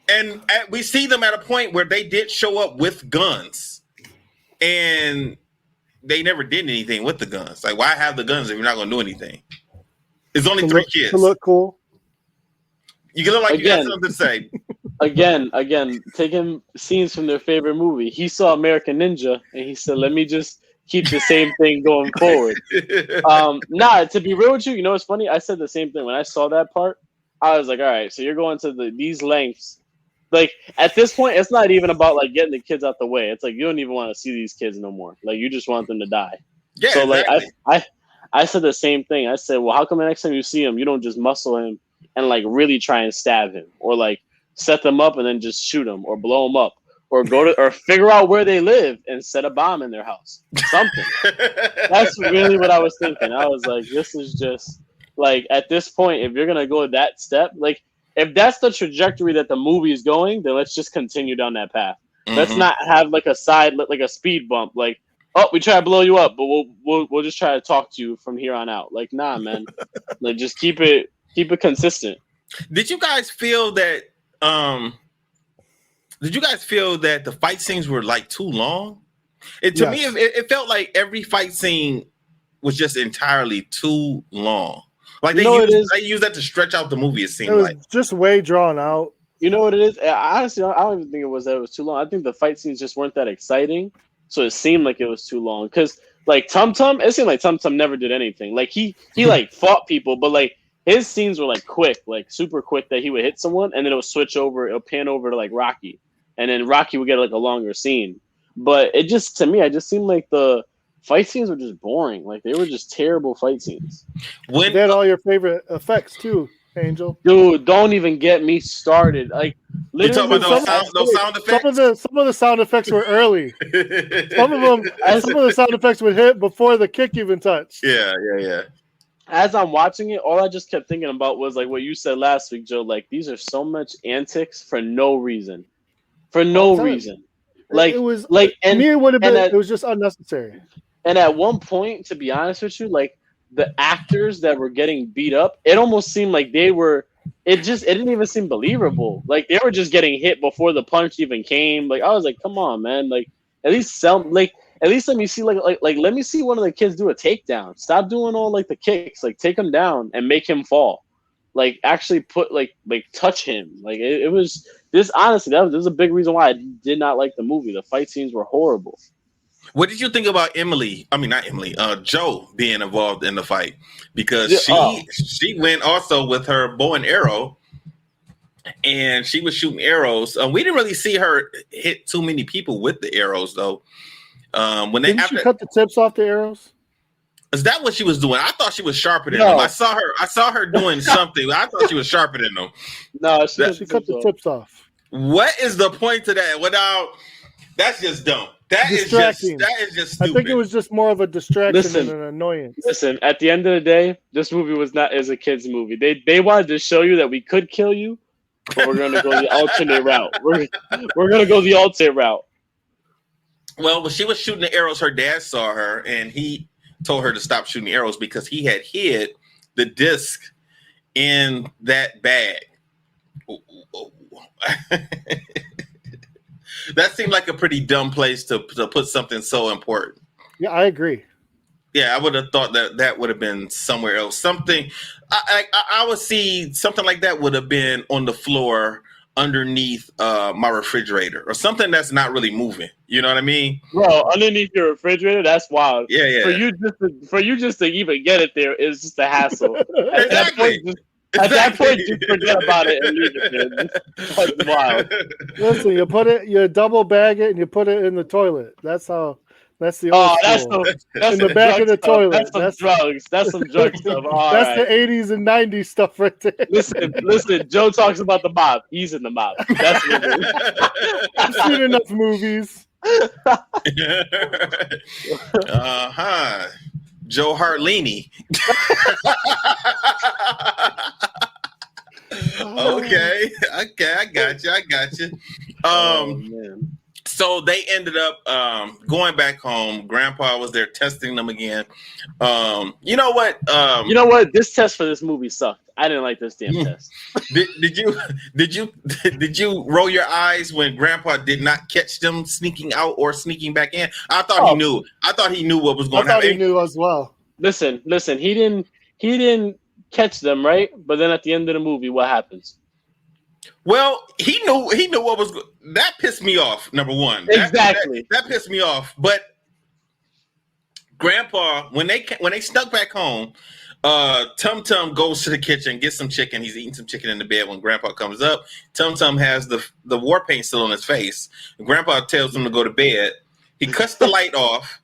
And we see them at a point where they did show up with guns. And they never did anything with the guns. Like, why have the guns if you're not going to do anything? It's only three kids. To look cool. You can look like you got something to say. Again, taking scenes from their favorite movie. He saw American Ninja, and he said, let me just keep the same thing going forward. To be real with you, you know what's funny? I said the same thing. When I saw that part, I was like, all right, so you're going to these lengths. Like, at this point, it's not even about, like, getting the kids out the way. It's like, you don't even want to see these kids no more. Like, you just want them to die. Yeah, so, exactly. like, I said the same thing. I said, well, how come the next time you see him, you don't just muscle him and, like, really try and stab him? Or, like, set them up and then just shoot them or blow them up. Or or figure out where they live and set a bomb in their house. Something. That's really what I was thinking. I was like, this is just, like, at this point, if you're going to go that step, like, if that's the trajectory that the movie is going, then let's just continue down that path. Mm-hmm. Let's not have like a side, like a speed bump. Like, oh, we try to blow you up, but we'll just try to talk to you from here on out. Like, nah, man. Like, just keep it consistent. Did you guys feel that? Did you guys feel that the fight scenes were like too long? To me, it felt like every fight scene was just entirely too long. Like they use that to stretch out the movie. It seemed like just way drawn out. You know what it is? Honestly, I don't even think it was too long. I think the fight scenes just weren't that exciting, so it seemed like it was too long. Because like Tum Tum, it seemed like Tum Tum never did anything. Like he like fought people, but like his scenes were like quick, like super quick. That he would hit someone and then it would switch over, it'll pan over to like Rocky, and then Rocky would get like a longer scene. But it just, to me, I just seemed like the fight scenes were just boring. Like they were just terrible fight scenes. They had all your favorite effects too, Angel. Dude, don't even get me started. Like, you talking about those sound effects? Some of the sound effects were early. some of the sound effects would hit before the kick even touched. Yeah. As I'm watching it, all I just kept thinking about was like what you said last week, Joe. Like these are so much antics for no reason. For no reason. Like it was like, and me, it would have been. It was just unnecessary. And at one point, to be honest with you, like the actors that were getting beat up, it almost seemed like they were. It didn't even seem believable. Like they were just getting hit before the punch even came. Like I was like, come on, man. Like at least let me see like let me see one of the kids do a takedown. Stop doing all like the kicks. Like take him down and make him fall. Like actually put like touch him. Like it was this honestly that was a big reason why I did not like the movie. The fight scenes were horrible. What did you think about Joe being involved in the fight? Because she went also with her bow and arrow, and she was shooting arrows. We didn't really see her hit too many people with the arrows, though. Didn't she cut the tips off the arrows? Is that what she was doing? I thought she was sharpening them. I saw her doing something. I thought she was sharpening them. No, she cut the tips off. What is the point to that? That's just dumb. That is just stupid. I think it was just more of a distraction and an annoyance. Listen, at the end of the day, this movie was not as a kid's movie. They wanted to show you that we could kill you, but we're going to go the alternate route. We're going to go the alternate route. Well, when she was shooting the arrows, her dad saw her, and he told her to stop shooting arrows because he had hid the disc in that bag. That seemed like a pretty dumb place to put something so important. Yeah, I agree. Yeah, I would have thought that would have been somewhere else. Something I would see something like that would have been on the floor underneath my refrigerator or something that's not really moving. You know what I mean? Bro, underneath your refrigerator, that's wild. Yeah. For you just to even get it there is just a hassle. Exactly. At that point, just forget about it and leave it there. That's wild. Listen, you double bag it and you put it in the toilet. That's the old that's in the back of the toilet. That's some drugs. That's some drug stuff. That's the 80s and 90s stuff right there. Listen. Joe talks about the mob. He's in the mob. That's what it is. I've seen enough movies. Joe Hartlini. Okay, I got you. So they ended up going back home. Grandpa was there testing them again. You know what? This test for this movie sucked. I didn't like this damn test. Did you roll your eyes when Grandpa did not catch them sneaking out or sneaking back in? I thought he knew. I thought he knew what was going on. I thought he knew as well. Listen. He didn't catch them, right? But then at the end of the movie, what happens? Well, he knew what was. That pissed me off. Number one, exactly. That pissed me off. But Grandpa, when they snuck back home. Tum Tum goes to the kitchen, gets some chicken. He's eating some chicken in the bed when Grandpa comes up. Tum Tum has the war paint still on his face. Grandpa tells him to go to bed. He cuts the light off,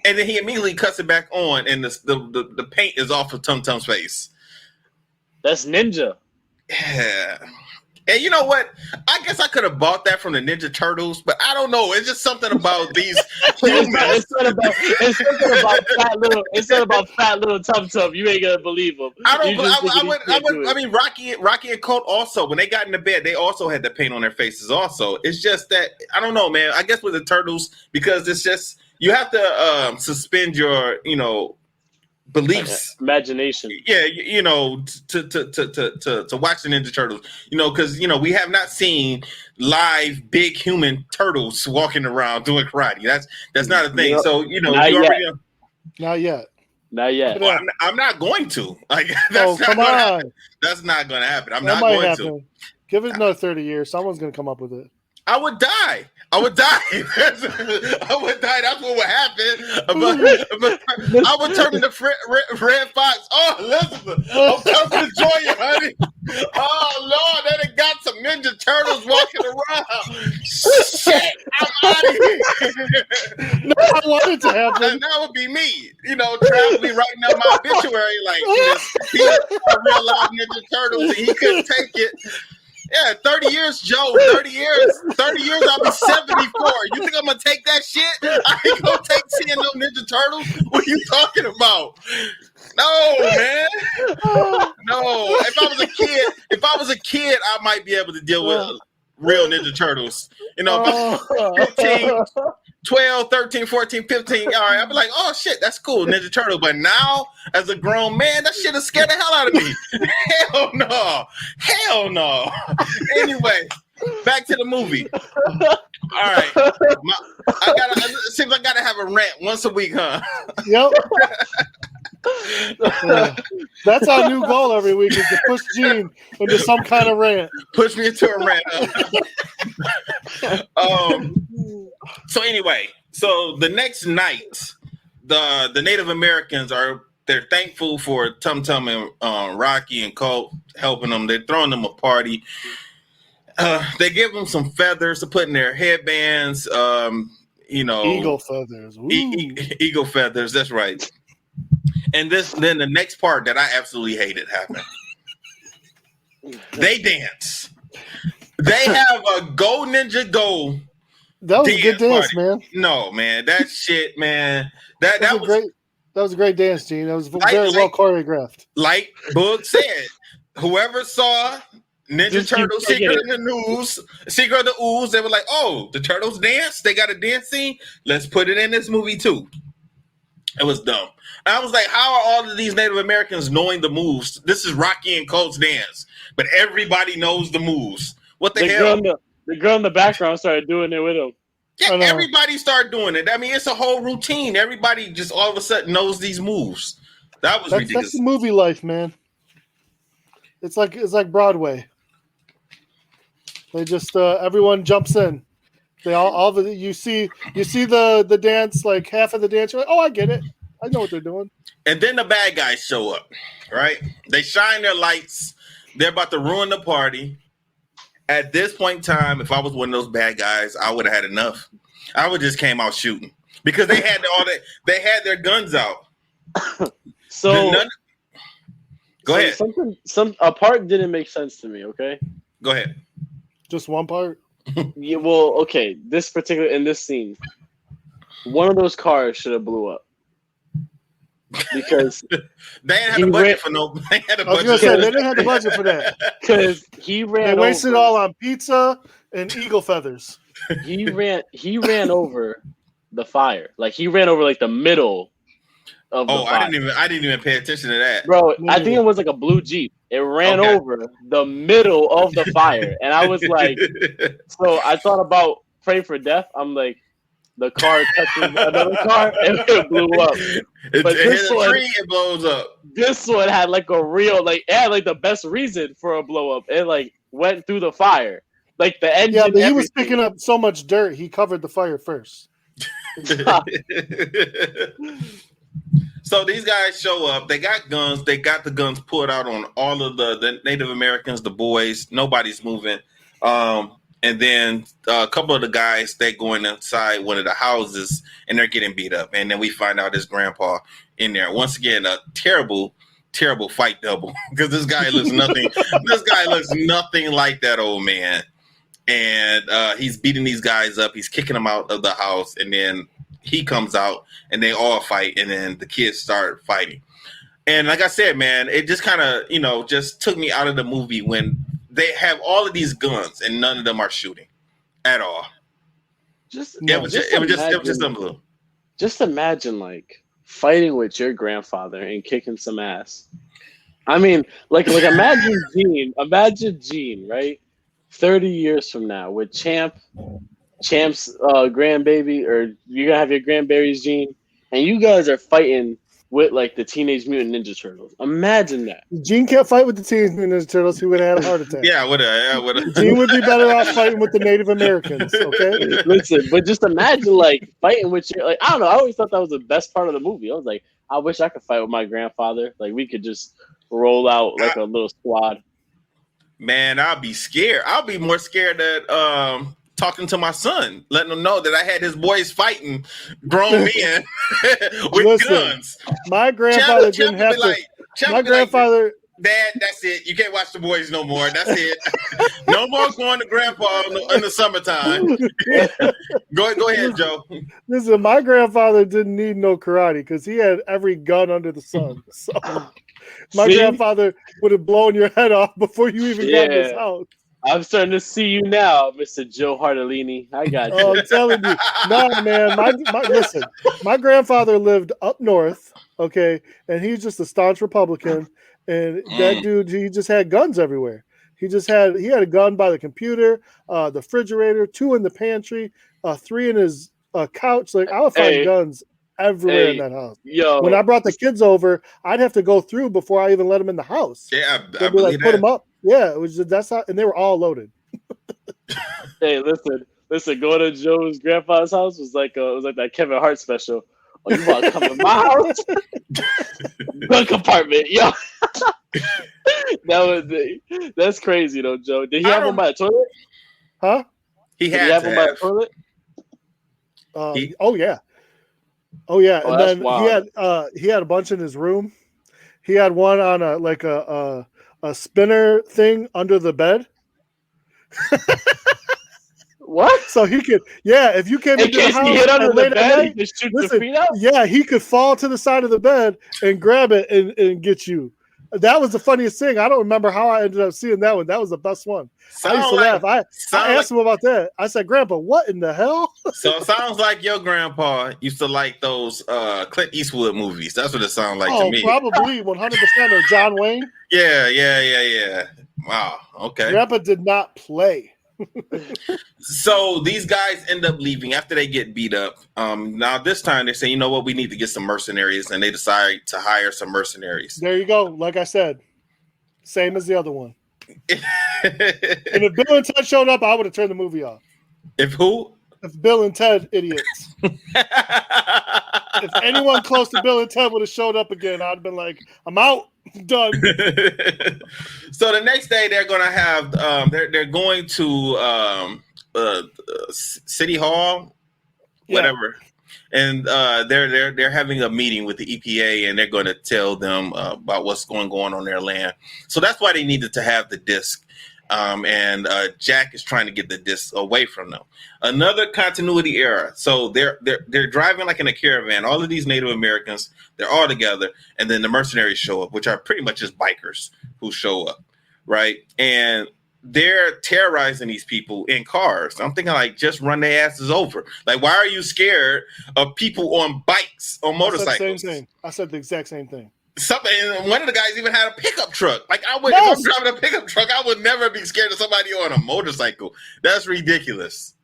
and then he immediately cuts it back on, and the paint is off of Tum Tum's face. That's ninja. Yeah. And you know what? I guess I could have bought that from the Ninja Turtles, but I don't know. It's just something about these humans. Instead about fat little Tum Tum, you ain't gonna believe him. I mean, Rocky and Colt also, when they got in the bed, they also had the paint on their faces. Also, it's just that I don't know, man. I guess with the Turtles, because it's just you have to suspend your, beliefs, imagination. Yeah, to watch the Ninja Turtles, because we have not seen live big human turtles walking around doing karate. That's not a thing. So not yet. Well, I'm not going to. Come on. That's not going to happen. I'm that not going to. Give it another 30 years. Someone's going to come up with it. I would die. I would die. That's what would happen. I would turn into Red Fox. Oh, Elizabeth, I'm coming to join you, honey. Oh, Lord, they done got some Ninja Turtles walking around. Shit, I'm out of here. No, I want it to happen. That would be me. Travis be writing up my obituary like, he a real live Ninja Turtles and he couldn't take it. Yeah, 30 years, Joe. 30 years, I'll be 74. You think I'm going to take that shit? I ain't going to take seeing them Ninja Turtles? What are you talking about? No, man. No. If I was a kid, I might be able to deal with real Ninja Turtles. If 12, 13, 14, 15. All right, I'll be like, oh shit, that's cool, Ninja Turtle. But now, as a grown man, that shit has scared the hell out of me. Hell no. Hell no. Anyway, back to the movie. All right. It seems I gotta have a rant once a week, huh? Yep. That's our new goal every week is to push Gene into some kind of rant. Push me into a rant. So anyway, so the next night, the Native Americans they're thankful for Tum Tum and Rocky and Colt helping them. They're throwing them a party. They give them some feathers to put in their headbands. Eagle feathers. Eagle feathers. That's right. And then the next part that I absolutely hated happened. They dance. They have a Go Ninja Go. That was a good dance, man. No, man, that shit, man. That was great. That was a great dance, Gene. That was very well choreographed. Like Boog said, whoever saw Ninja Turtles Secret of the Ooze, they were like, oh, the Turtles dance? They got a dance scene? Let's put it in this movie too. It was dumb. And I was like, how are all of these Native Americans knowing the moves? This is Rocky and Colt's dance, but everybody knows the moves. What the hell? The girl in the background started doing it with him. Yeah, everybody started doing it. I mean, it's a whole routine. Everybody just all of a sudden knows these moves. That's ridiculous. That's the movie life, man. It's like Broadway. They just everyone jumps in. They you see the dance, like half of the dance. You're like, oh, I get it. I know what they're doing. And then the bad guys show up, right? They shine their lights. They're about to ruin the party. At this point in time, if I was one of those bad guys, I would have had enough. I would just came out shooting because they had they had their guns out. So go ahead. A part didn't make sense to me. Okay, go ahead. Just one part. Yeah. Well, okay. In this scene, one of those cars should have blew up. Because they didn't have the budget for no. They had a budget. I was gonna say they didn't have the budget for that. Because he ran. They wasted all on pizza and eagle feathers. He ran over the fire. Like he ran over like the middle of the fire. I didn't even pay attention to that, bro. I think it was like a blue Jeep. It ran over the middle of the fire, and I was like, so I thought about praying for death. I'm like, the car touches another car and it blew up. But this one, it blows up. This one had like a real, like, it had like the best reason for a blow up. It like went through the fire, like the engine. Yeah, but he was picking up so much dirt, he covered the fire first. So these guys show up. They got guns. They got the guns pulled out on all of the Native Americans, the boys. Nobody's moving. And then a couple of the guys, they going inside one of the houses and they're getting beat up. And then we find out his grandpa in there. Once again, a terrible, terrible fight double because this guy looks nothing. This guy looks nothing like that old man. And he's beating these guys up. He's kicking them out of the house. And then he comes out and they all fight. And then the kids start fighting. And like I said, man, it just kind of, just took me out of the movie when they have all of these guns and none of them are shooting at all. It was just unbelievable. Just imagine like fighting with your grandfather and kicking some ass. I mean, like imagine Gene, right? 30 years from now with Champ's grandbaby, or you're gonna have your grandbaby's Gene, and you guys are fighting with like the Teenage Mutant Ninja Turtles. Imagine that. Gene can't fight with the Teenage Mutant Ninja Turtles. He would have had a heart attack. Yeah, would have. Gene would be better off fighting with the Native Americans. Okay. Listen, but just imagine like fighting with your, like, I don't know. I always thought that was the best part of the movie. I was like, I wish I could fight with my grandfather. Like we could just roll out like a little squad. Man, I'll be scared. I'll be more scared that talking to my son, letting him know that I had his boys fighting grown men with guns. My grandfather didn't have to. My grandfather, like, Dad, that's it. You can't watch the boys no more. That's it. No more going to grandpa in the summertime. Go ahead, Joe. Listen, my grandfather didn't need no karate because he had every gun under the sun. So my grandfather would have blown your head off before you even got in his house. I'm starting to see you now, Mr. Joe Hartolini. I got you. Oh, I'm telling you, no, man. Listen, my grandfather lived up north, okay, and he's just a staunch Republican. And that dude, he just had guns everywhere. He had a gun by the computer, the refrigerator, 2 in the pantry, 3 in his couch. Like I would find guns everywhere in that house. Yo, when I brought the kids over, I'd have to go through before I even let them in the house. Yeah, They'd be like, put them up. Yeah, it was just, that's how, and they were all loaded. Hey, listen. Going to Joe's grandfather's house was like that Kevin Hart special. Oh, you want to come to my house? Gun compartment, yo. That's crazy though, Joe. Did he have one by the toilet? Huh? He Did he have one by the toilet? Oh yeah. And then wild. he had a bunch in his room. He had one on a spinner thing under the bed. What? So he could, if you came into the house he hit under the bed, night, he could shoot your feet out? Yeah, he could fall to the side of the bed and grab it and get you. That was the funniest thing. I don't remember how I ended up seeing that one. That was the best one. I used to laugh. I asked him about that. I said, Grandpa, what in the hell? So it sounds like your grandpa used to like those Clint Eastwood movies. That's what it sounds like to me. Probably 100%. Or John Wayne. Yeah. Wow. Okay. Grandpa did not play. So these guys end up leaving after they get beat up. Now this time they say, you know what, we need to get some mercenaries, and they decide to hire some mercenaries. There you go. Like I said, same as the other one. And if Bill and Ted showed up, I would have turned the movie off. If who? If Bill and Ted idiots. If anyone close to Bill and Ted would have showed up again, I'd have been like, I'm out. Done. So the next day they're going to have they're going to City Hall, whatever, and they're having a meeting with the EPA, and they're going to tell them about what's going on their land. So that's why they needed to have the disc. And Jack is trying to get the disc away from them. Another continuity error. So they're driving like in a caravan. All of these Native Americans, they're all together, and then the mercenaries show up, which are pretty much just bikers who show up, right? And they're terrorizing these people in cars. I'm thinking, like, just run their asses over. Like, why are you scared of people on bikes, on motorcycles? I said the exact same thing. Something. One of the guys even had a pickup truck. Like, if I'm driving a pickup truck, I would never be scared of somebody on a motorcycle. That's ridiculous.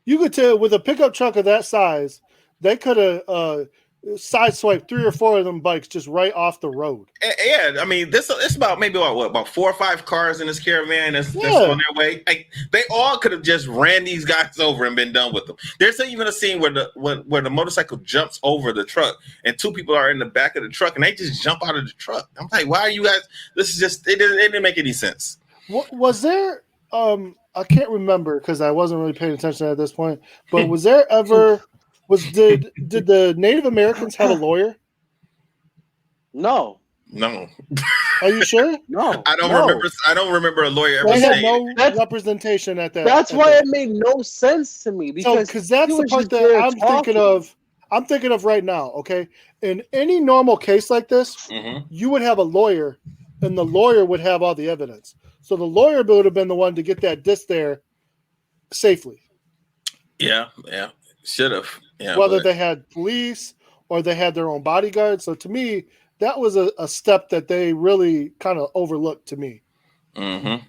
You could tell with a pickup truck of that size, they could have sideswiped 3 or 4 of them bikes just right off the road. Yeah, I mean, it's about maybe about 4 or 5 cars in this caravan that's on their way. Like, they all could have just ran these guys over and been done with them. There's even a scene where the motorcycle jumps over the truck, and 2 people are in the back of the truck, and they just jump out of the truck. I'm like, why are you guys? This is just it didn't make any sense. Was there? I can't remember because I wasn't really paying attention at this point. But was there ever? Did the Native Americans have a lawyer? No. Are you sure? No. I don't remember a lawyer ever saying. They had no representation at that. That's why it made no sense to me because that's the part that I'm thinking of. I'm thinking of right now. Okay, in any normal case like this, you would have a lawyer, and the lawyer would have all the evidence. So the lawyer would have been the one to get that disc there safely. Yeah, should have. Yeah, whether they had police or they had their own bodyguards. So to me, that was a step that they really kind of overlooked to me. Mm-hmm.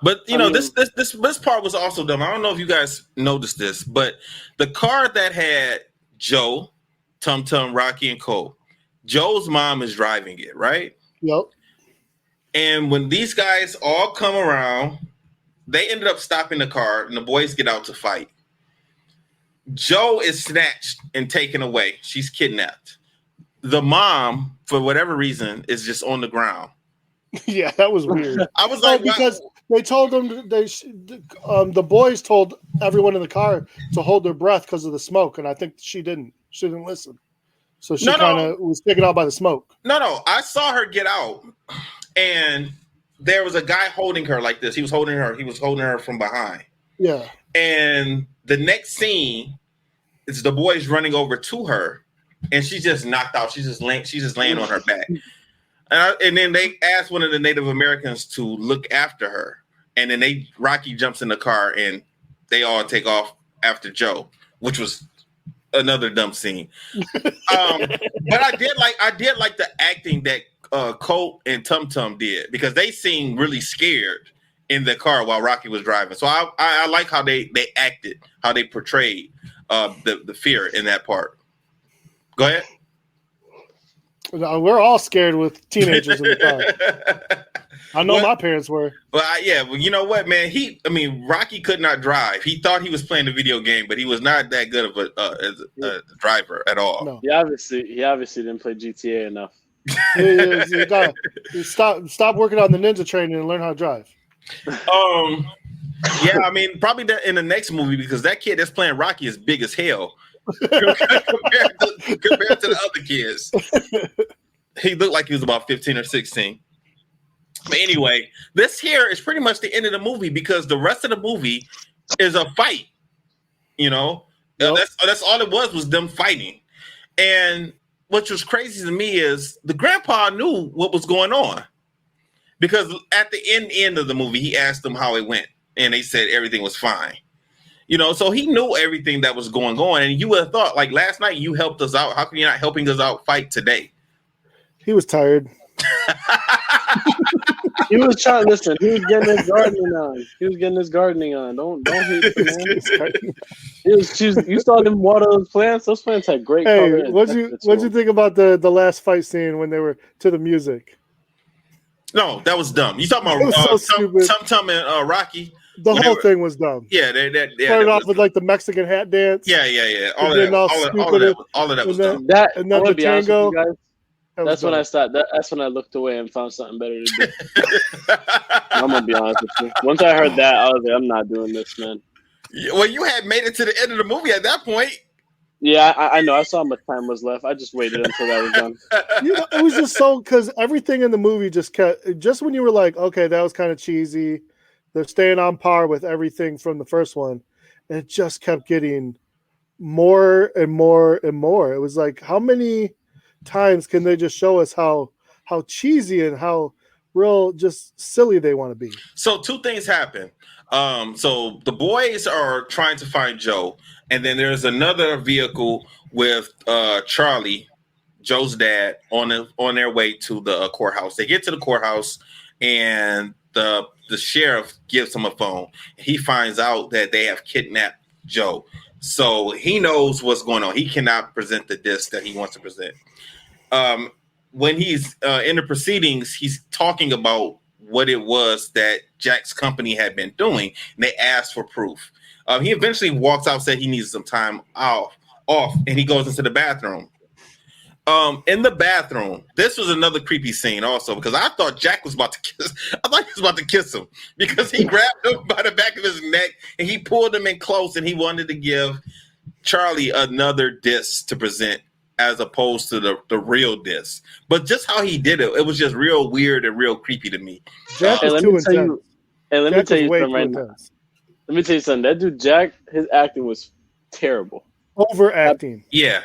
But this part was also dumb. I don't know if you guys noticed this, but the car that had Joe, Tum Tum, Rocky, and Cole, Joe's mom is driving it, right? Yep. And when these guys all come around, they ended up stopping the car, and the boys get out to fight. Joe is snatched and taken away. She's kidnapped. The mom, for whatever reason, is just on the ground. Yeah, that was weird. I was like, because they told them the boys told everyone in the car to hold their breath because of the smoke, and I think she didn't listen. So she kind of was taken out by the smoke. No, I saw her get out, and there was a guy holding her like this. He was holding her from behind. Yeah. And the next scene is the boys running over to her, and she's just knocked out. She's just laying on her back. And then they asked one of the Native Americans to look after her. and then Rocky jumps in the car and they all take off after Joe, which was another dumb scene. But I did like the acting that Colt and Tum Tum did, because they seemed really scared in the car while Rocky was driving. So I like how they acted, how they portrayed the fear in that part. Go ahead. We're all scared with teenagers in the car. I know my parents were. Well, you know what, man? Rocky could not drive. He thought he was playing a video game, but he was not that good of a driver at all. No. He obviously didn't play GTA enough. Stop working on the ninja training and learn how to drive. Probably that in the next movie, because that kid that's playing Rocky is big as hell compared to the other kids. He looked like he was about 15 or 16. But anyway, this here is pretty much the end of the movie, because the rest of the movie is a fight. You know, that's all it was them fighting. And what was crazy to me is the grandpa knew what was going on, because at the end of the movie, he asked them how it went, and they said everything was fine. You know, so he knew everything that was going on, and you would have thought, like, last night you helped us out. How come you're not helping us out fight today? He was tired. He was trying to listen. He was getting his gardening on. Don't hate the man. You saw them water those plants. Those plants had great color. Hey, what'd you think about the last fight scene when they were to the music? No, that was dumb. You talking about Tum Tum and Rocky? The whole thing was dumb. Yeah, started off with like the Mexican hat dance. Yeah. All of that was dumb. And then the tango. That's when I stopped. That's when I looked away and found something better to do. I'm gonna be honest with you. Once I heard that, I was like, I'm not doing this, man. Well, you had made it to the end of the movie at that point. Yeah, I know. I saw how much time was left. I just waited until that was done. It was just so, because everything in the movie just when you were like, okay, that was kind of cheesy. They're staying on par with everything from the first one, and it just kept getting more and more and more. It was like, how many times can they just show us how cheesy and how real just silly they want to be? So two things happen. So the boys are trying to find Joe, and then there's another vehicle with Charlie, Joe's dad, on their way to the courthouse. They get to the courthouse, and the sheriff gives him a phone. He finds out that they have kidnapped Joe, so he knows what's going on. He cannot present the disc that he wants to present. When he's in the proceedings, he's talking about what it was that Jack's company had been doing, and they asked for proof. He eventually walks out, said he needs some time off, and he goes into the bathroom. In the bathroom, this was another creepy scene also, because I thought Jack was about to kiss. I thought he was about to kiss him, because he grabbed him by the back of his neck and he pulled him in close, and he wanted to give Charlie another disc to present, as opposed to the real disc. But just how he did it, it was just real weird and real creepy to me. Jack was too intense. Let me tell you something right now. Let me tell you something. That dude Jack, his acting was terrible. Overacting. Yeah.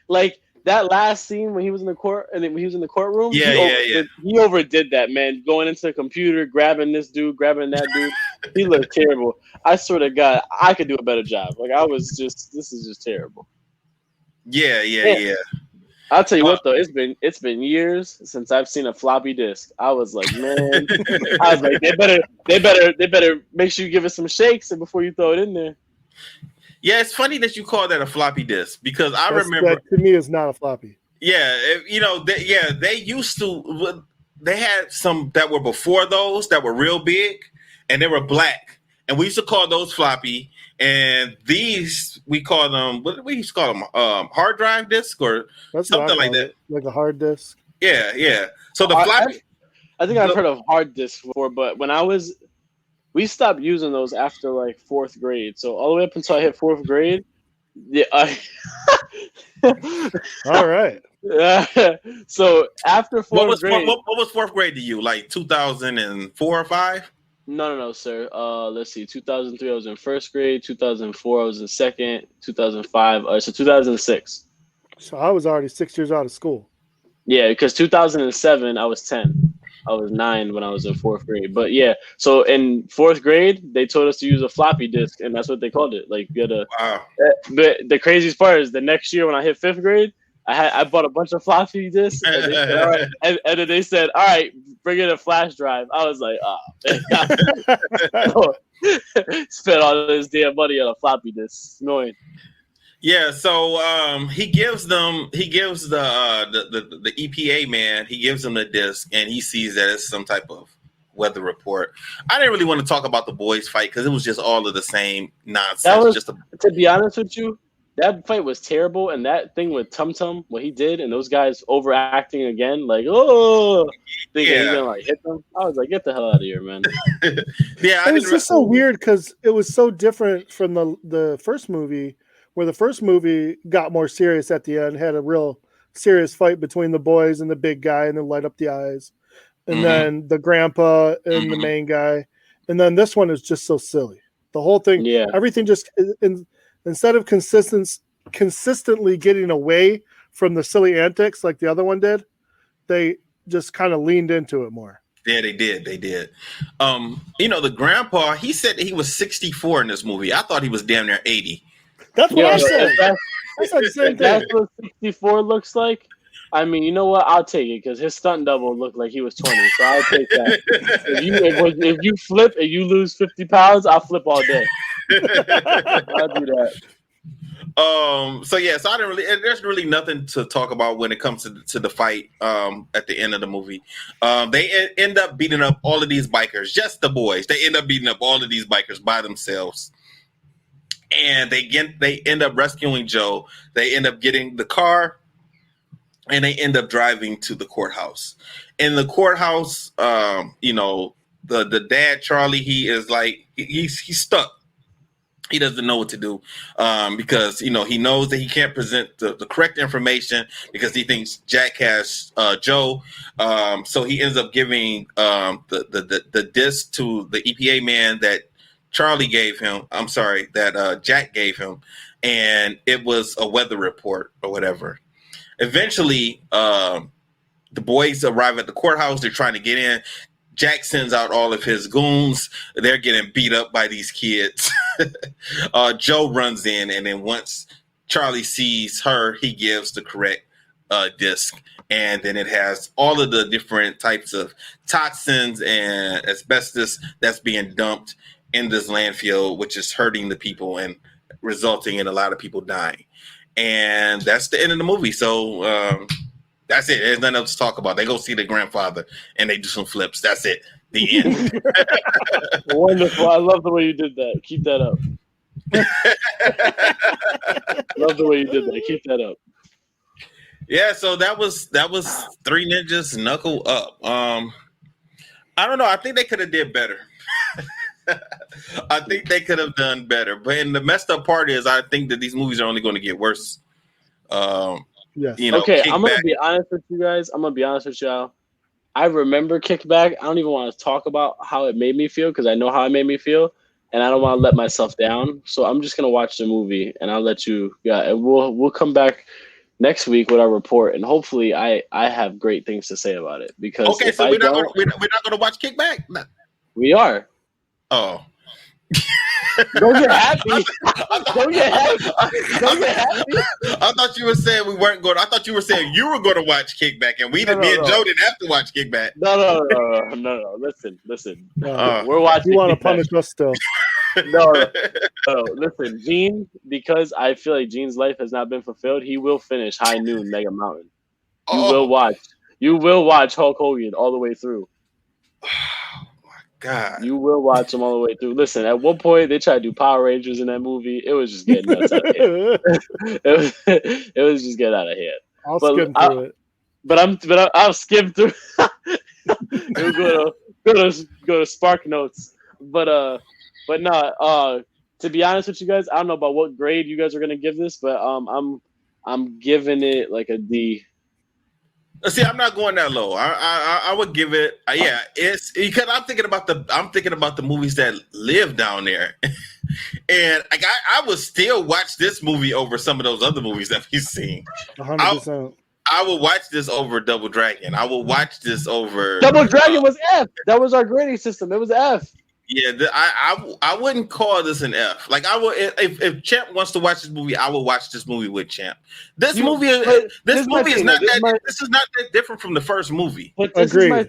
Like that last scene when he was in the court and when he was in the courtroom. Yeah. He overdid that, man. Going into the computer, grabbing this dude, grabbing that dude. He looked terrible. I swear to God, I could do a better job. Like this is just terrible. Yeah. I'll tell you what though, it's been years since I've seen a floppy disk. I was like, man, they better make sure you give it some shakes before you throw it in there. Yeah, it's funny that you call that a floppy disk, because remember that to me is not a floppy. Yeah, they used to. They had some that were before those that were real big, and they were black, and we used to call those floppy. And these we call them. What do we used to call them? Hard drive disk or something like that. Like a hard disk. Yeah. So the floppy. I think I've heard of hard disk before, but we stopped using those after like 4th grade. So all the way up until I hit 4th grade, All right. So after 4th grade, what was 4th grade to you? Like 2004 or 5? No, sir. Let's see. 2003, I was in 1st grade. 2004, I was in 2nd. 2005, so 2006. So I was already 6 years out of school. Yeah, because 2007, I was 10. I was 9 when I was in 4th grade. But yeah, so in 4th grade, they told us to use a floppy disk, and that's what they called it. Like you had to. Wow. But the craziest part is the next year when I hit 5th grade, I bought a bunch of floppy disks, and they said, all right, and then they said, all right, bring in a flash drive. I was like, spent all this damn money on a floppy disk. It's annoying. Yeah, so he gives the EPA man, he gives them the disc, and he sees that it's some type of weather report. I didn't really want to talk about the boys' fight because it was just all of the same nonsense. To be honest with you, that fight was terrible, and that thing with Tum Tum, what he did, and those guys overacting again, like thinking he's gonna like hit them. I was like, get the hell out of here, man. Yeah, it was just so weird because it was so different from the first movie, where the first movie got more serious at the end, had a real serious fight between the boys and the big guy, and then light up the eyes, and then the grandpa and the main guy, and then this one is just so silly. The whole thing, everything just instead of consistently getting away from the silly antics like the other one did, they just kind of leaned into it more. Yeah, they did. The grandpa, he said that he was 64 in this movie. I thought he was damn near 80. That's what I said. That's like the same thing. That's what 64 looks like. I mean, you know what? I'll take it because his stunt double looked like he was 20, so I'll take that. If you flip and you lose 50 pounds, I'll flip all day. I'll do that. So I didn't really. There's really nothing to talk about when it comes to the fight. At the end of the movie, they end up beating up all of these bikers, just the boys. They end up beating up all of these bikers by themselves, and they end up rescuing Joe. They end up getting the car, and they end up driving to the courthouse. In the courthouse, the dad Charlie, he is like he's stuck. He doesn't know what to do because, he knows that he can't present the correct information because he thinks Jack has Joe. So he ends up giving the disc to the EPA man that Charlie gave him. I'm sorry, that Jack gave him. And it was a weather report or whatever. Eventually, the boys arrive at the courthouse. They're trying to get in. Jack sends out all of his goons. They're getting beat up by these kids. Joe runs in, and then once Charlie sees her, he gives the correct disc. And then it has all of the different types of toxins and asbestos that's being dumped in this landfill, which is hurting the people and resulting in a lot of people dying. And that's the end of the movie. So, that's it. There's nothing else to talk about. They go see the grandfather and they do some flips. That's it. The end. Wonderful. I love the way you did that. Keep that up. Love the way you did that. Keep that up. Yeah, so that was Three Ninjas Knuckle Up. I don't know. I think they could have did better. I think they could have done better. But and the messed up part is I think that these movies are only going to get worse. Yes. Okay, I'm going to be honest with you guys. I'm going to be honest with y'all. I remember Kickback. I don't even want to talk about how it made me feel because I know how it made me feel, and I don't want to let myself down. So I'm just going to watch the movie, and I'll let you. Yeah, and we'll come back next week with our report, and hopefully I have great things to say about it. Because okay, so we're not going to watch Kickback. No. We are. Oh. Don't get happy. Don't get happy. I thought you were saying we weren't going. I thought you were saying you were going to watch Kickback, and me and Joe didn't have to watch Kickback. No. Listen. We're watching. You want to punish us still? No. Listen, Gene. Because I feel like Gene's life has not been fulfilled. He will finish High Noon, Mega Mountain. You will watch Hulk Hogan all the way through. God. You will watch them all the way through. Listen, at one point they tried to do Power Rangers in that movie. It was just getting nuts out of hand. It was just getting out of hand. I'll skim through it. But I'll skim through. We'll go to Spark Notes. But no. To be honest with you guys, I don't know about what grade you guys are gonna give this, but I'm giving it like a D. See, I'm not going that low. I would give it. It's because I'm thinking about the movies that live down there, and I would still watch this movie over some of those other movies that we've seen. 100%. I will watch this over Double Dragon. I will watch this over Double Dragon was F. That was our grading system. It was F. Yeah, I wouldn't call this an F. Like I would if Champ wants to watch this movie, I will watch this movie with Champ. This movie is not that different from the first movie. But this is my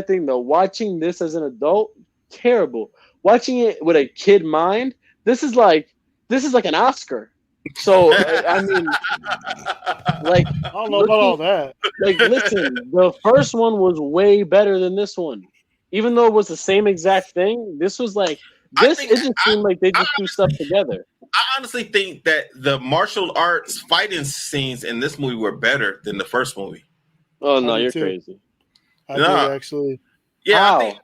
thing though. Watching this as an adult, terrible. Watching it with a kid mind, this is like an Oscar. So I mean, like I don't know about all that. Like, listen, the first one was way better than this one. Even though it was the same exact thing, this was like this. It just seemed like they just threw stuff together. I honestly think that the martial arts fighting scenes in this movie were better than the first movie. Oh no, you're crazy. I did actually. Yeah, How? I think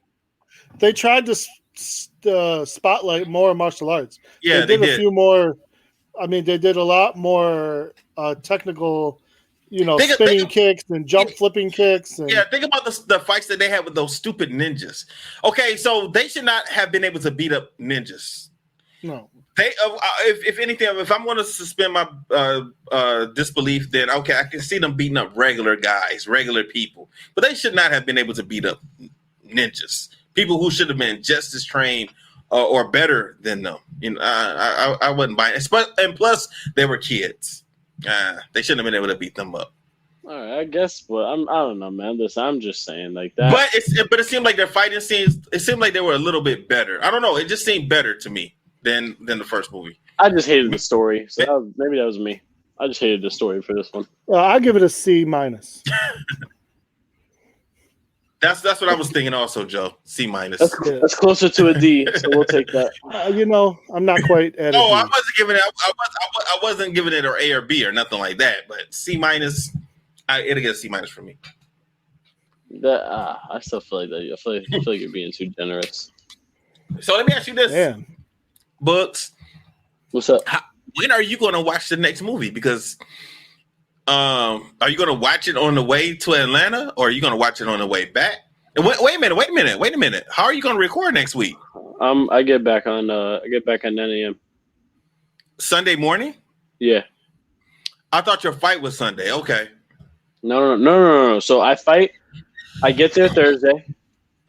they tried to spotlight more martial arts. Yeah, they did a few more. I mean, they did a lot more technical, spinning kicks and jump flipping kicks. And, yeah, think about the fights that they had with those stupid ninjas. Okay, so they should not have been able to beat up ninjas. No. They, if anything, if I'm going to suspend my disbelief, then okay, I can see them beating up regular guys, regular people, but they should not have been able to beat up ninjas, people who should have been just as trained or better than them. I wouldn't buy it. And plus, they were kids. They shouldn't have been able to beat them up. All right, I guess, but I don't know, man. Listen, I'm just saying like that. But it seemed like their fighting scenes. It seemed like they were a little bit better. I don't know. It just seemed better to me than the first movie. I just hated the story. So maybe that was me. I just hated the story for this one. I give it a C-. That's what I was thinking also, Joe. C-. That's closer to a D, so we'll take that. I'm not quite at I wasn't giving it. I wasn't giving it an A or B or nothing like that. But C-, it'll get a C- for me. I still feel like that. I feel like you're being too generous. So let me ask you this: Books, what's up? When are you going to watch the next movie? Because are you going to watch it on the way to Atlanta, or are you going to watch it on the way back? And wait a minute. How are you going to record next week? I get back on 9 a.m. Sunday morning? Yeah. I thought your fight was Sunday. Okay. No. So I get there Thursday.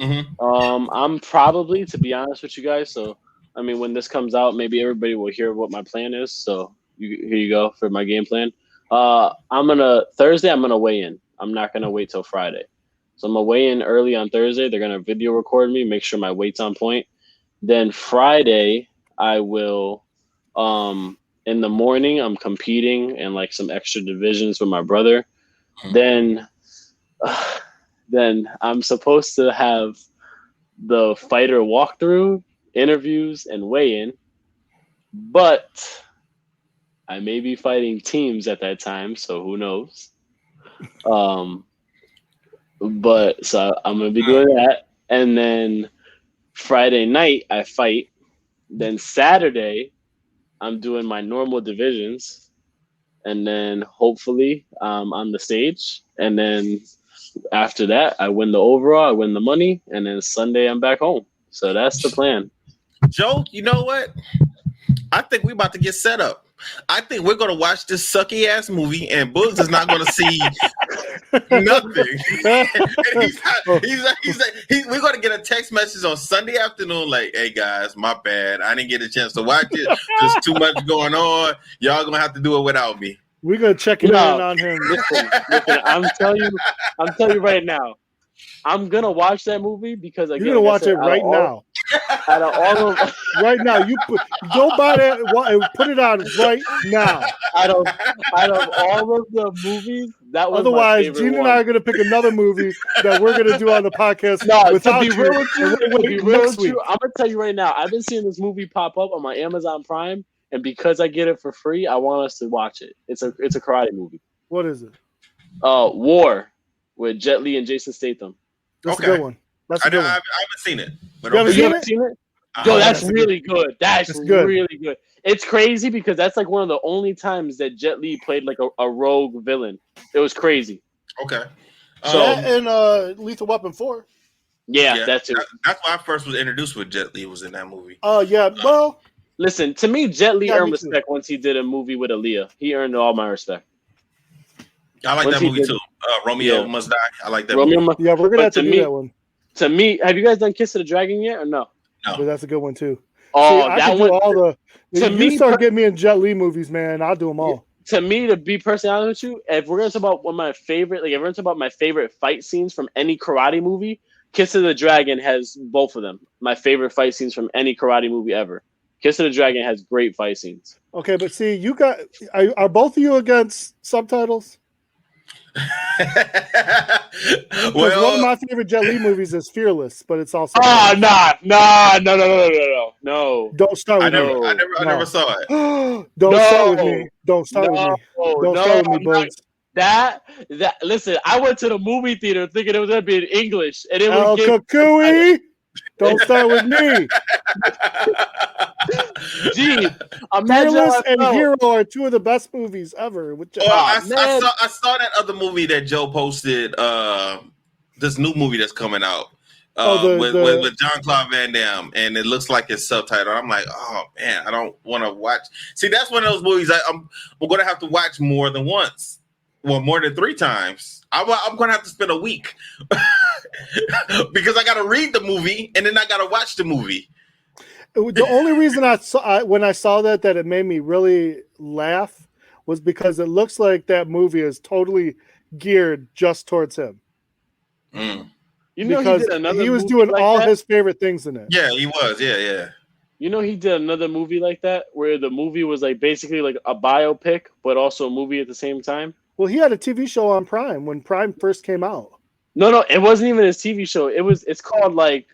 Mm-hmm. I'm probably, to be honest with you guys, so I mean, when this comes out, maybe everybody will hear what my plan is. So here you go for my game plan. Thursday, I'm gonna weigh in. I'm not gonna wait till Friday. So I'm gonna weigh in early on Thursday. They're gonna video record me, make sure my weight's on point. Then Friday, I will, in the morning, I'm competing in like some extra divisions with my brother. Then I'm supposed to have the fighter walkthrough, interviews, and weigh-in. But I may be fighting teams at that time, so who knows? But so I'm gonna be doing that, and then Friday night I fight. Then Saturday I'm doing my normal divisions, and then hopefully on the stage. And then after that, I win the overall, I win the money, and then Sunday I'm back home. So that's the plan. Joe, you know what? I think we're about to get set up. I think we're going to watch this sucky ass movie, and Boogs is not going to see nothing. We're going to get a text message on Sunday afternoon, like, "Hey guys, my bad. I didn't get a chance to watch it. There's too much going on. Y'all going to have to do it without me." We're going to check in on him. Listen, I'm telling you right now, I'm going to watch that movie because again, you're going to watch it right now. Out of all of right now, go buy that and put it on right now. Out of all of the movies, that was otherwise, my Gene and I are going to pick another movie that we're going to do on the podcast. No, without to be real with week. you, I'm going to tell you right now. I've been seeing this movie pop up on my Amazon Prime, and because I get it for free, I want us to watch it. It's a karate movie. What is it? War with Jet Li and Jason Statham. That's a good one. I haven't seen it. But you haven't seen it? Yo, that's really good. That's really good. It's crazy because that's like one of the only times that Jet Li played like a rogue villain. It was crazy. Okay. And Lethal Weapon 4. Yeah, that's it. That's why I first was introduced with Jet Li, was in that movie. Well. Listen, to me, Jet Li earned respect once he did a movie with Aaliyah. He earned all my respect. I like Once that he movie did- too. Romeo Yeah. Must Die. I like that Romeo movie. Must- Yeah, we're gonna But have to to do me- that one. To me, have you guys done Kiss of the Dragon yet or no? But No. that's a good one too. Oh, See, I that can do one. all the. to You me, start getting me in Jet Li movies, man. I'll do them all. To me, to be personally honest with you, if we're gonna talk about one of my favorite, like if we're gonna talk about my favorite fight scenes from any karate movie, Kiss of the Dragon has both of them. My favorite fight scenes from any karate movie ever. Kiss of the Dragon has great fight scenes. Okay, but see, you got are both of you against subtitles? Because one of my favorite Jet Li movies is Fearless, but it's also Oh, no. Don't start I with never, me. I never saw it. Don't start with No. me. Don't start with me. Don't No, start with me, I'm not- Bugs. That listen, I went to the movie theater thinking it was gonna be in English, and it El was Kukui. Don't start with me. Gee, imagine Fearless how I and felt. Hero are two of the best movies ever. With Jet Li. I saw that other movie that Joe posted. This new movie that's coming out. With Jean-Claude Van Damme, and it looks like it's subtitled. I'm like, oh man, I don't want to watch. See, that's one of those movies I'm going to have to watch more than once, well, more than 3 times. I'm going to have to spend a week because I got to read the movie and then I got to watch the movie. The only reason I saw when I saw that it made me really laugh was because it looks like that movie is totally geared just towards him. Mm. You know, because he was doing like all that? his favorite things in it. Yeah, he was. Yeah. You know, he did another movie like that where the movie was like basically like a biopic, but also a movie at the same time. Well, he had a TV show on Prime when Prime first came out. No, it wasn't even his TV show. It's called like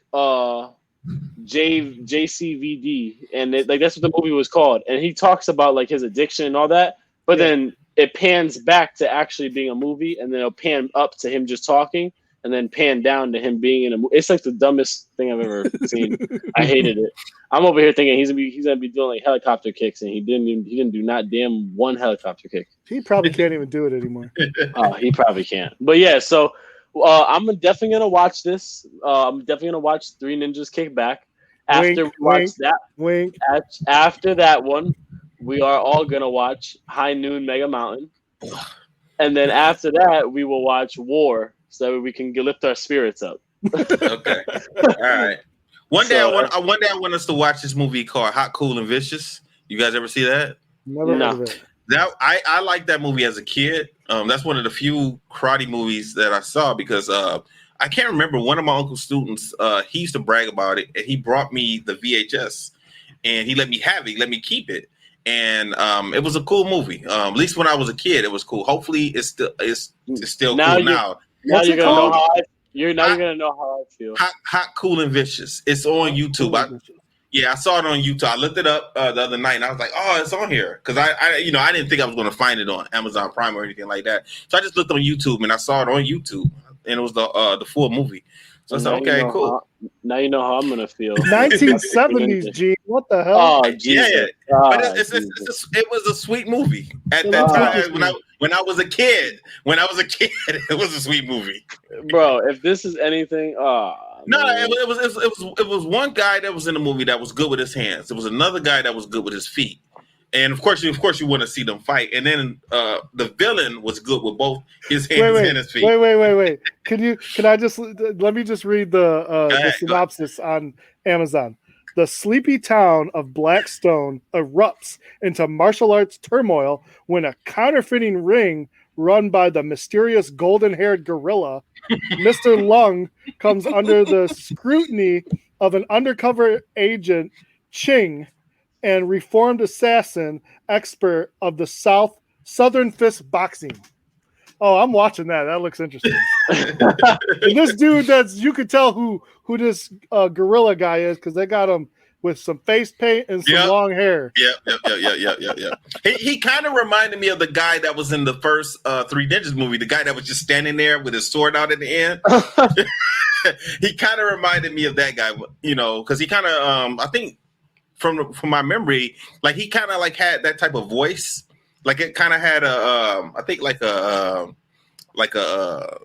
JCVD, and that's what the movie was called. And he talks about like his addiction and all that, but then it pans back to actually being a movie, and then it'll pan up to him just talking, and then pan down to him being in a movie. It's like the dumbest thing I've ever seen. I hated it. I'm over here thinking he's gonna be doing like helicopter kicks, and he didn't do not damn one helicopter kick. He probably can't even do it anymore. He probably can't. But yeah, so I'm definitely gonna watch this. I'm definitely gonna watch Three Ninjas Kick Back. After we watch that, after that one, we are all gonna watch High Noon Mega Mountain, and then after that, we will watch War, so that we can lift our spirits up. Okay, all right. One day I want us to watch this movie called Hot, Cool, and Vicious. You guys ever see that? Never heard of it. That I liked that movie as a kid. That's one of the few karate movies that I saw because I can't remember, one of my uncle's students, he used to brag about it, and he brought me the VHS, and he let me have it, he let me keep it, and it was a cool movie. At least when I was a kid, it was cool. Hopefully, it's still now cool now. Now you're gonna know how you're gonna know how I feel. Hot, Cool, and Vicious. It's on YouTube. I saw it on YouTube. I looked it up the other night, and I was like, "Oh, it's on here." Because I didn't think I was going to find it on Amazon Prime or anything like that. So I just looked on YouTube, and I saw it on YouTube, and it was the full movie. So I said, "Okay, cool." Now you know how I'm gonna feel. 1970s, G. What the hell? Oh, Jesus. Yeah. But it was a sweet movie at that time when I was a kid. When I was a kid, it was a sweet movie, bro. If this is anything, no, it was one guy that was in the movie that was good with his hands. There was another guy that was good with his feet, and of course you want to see them fight. And then the villain was good with both his hands and his feet. Wait. Can I just let me just read the synopsis on Amazon. The sleepy town of Blackstone erupts into martial arts turmoil when a counterfeiting ring run by the mysterious golden-haired gorilla, Mr. Lung, comes under the scrutiny of an undercover agent, Ching, and reformed assassin expert of the Southern Fist Boxing. Oh, I'm watching that. That looks interesting. And this dude, you could tell who this gorilla guy is because they got him with some face paint and some long hair. Yeah. He kind of reminded me of the guy that was in the first Three Ninjas movie, the guy that was just standing there with his sword out at the end. He kind of reminded me of that guy, because he kind of, I think from my memory, like he kind of like had that type of voice. Like it kind of had I think like a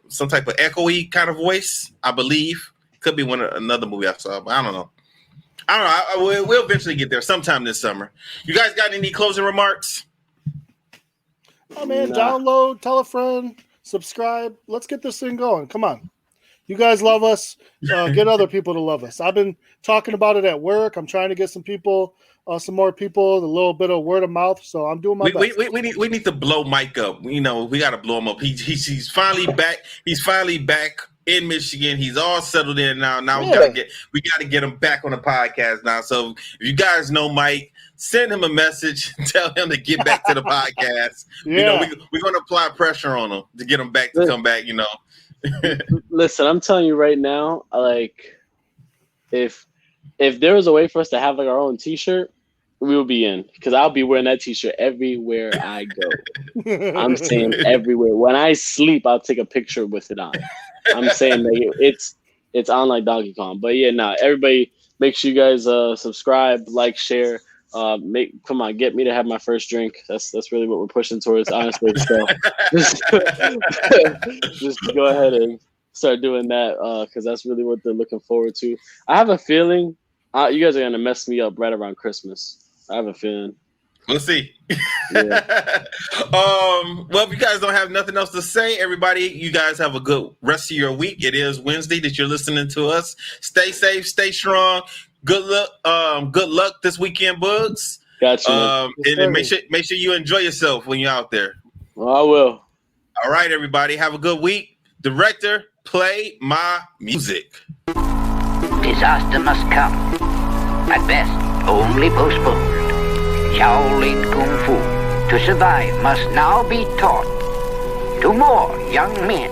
some type of echoey kind of voice, I believe. Could be another movie I saw, but I don't know. We'll eventually get there sometime this summer. You guys got any closing remarks? Oh man, download, tell a friend, subscribe. Let's get this thing going. Come on. You guys love us. Get other people to love us. I've been talking about it at work. I'm trying to get some people, some more people, a little bit of word of mouth. So I'm doing my best. We need to blow Mike up. We got to blow him up. He's finally back. He's finally back in Michigan. He's all settled in now. Now we gotta get him back on the podcast now. So if you guys know Mike, send him a message. Tell him to get back to the podcast. Yeah. We're gonna apply pressure on him to get him back to come back. Listen, I'm telling you right now, like, if there was a way for us to have like our own T-shirt, we will be in, because I'll be wearing that T-shirt everywhere I go. I'm saying everywhere. When I sleep, I'll take a picture with it on. I'm saying that it's on like Donkey Kong. But yeah, everybody, make sure you guys subscribe, like, share. Come on, get me to have my first drink. That's really what we're pushing towards, honestly. So just go ahead and start doing that, because that's really what they're looking forward to. I have a feeling you guys are gonna mess me up right around Christmas. I have a feeling. We'll see. Yeah. Well, if you guys don't have nothing else to say, everybody, you guys have a good rest of your week. It is Wednesday that you're listening to us. Stay safe, stay strong. Good luck this weekend, Bugs. Gotcha. And then make sure you enjoy yourself when you're out there. Well, I will. All right, everybody, have a good week. Director, play my music. Disaster must come. At best, only postponed. Shaolin Kung Fu, to survive, must now be taught to more young men.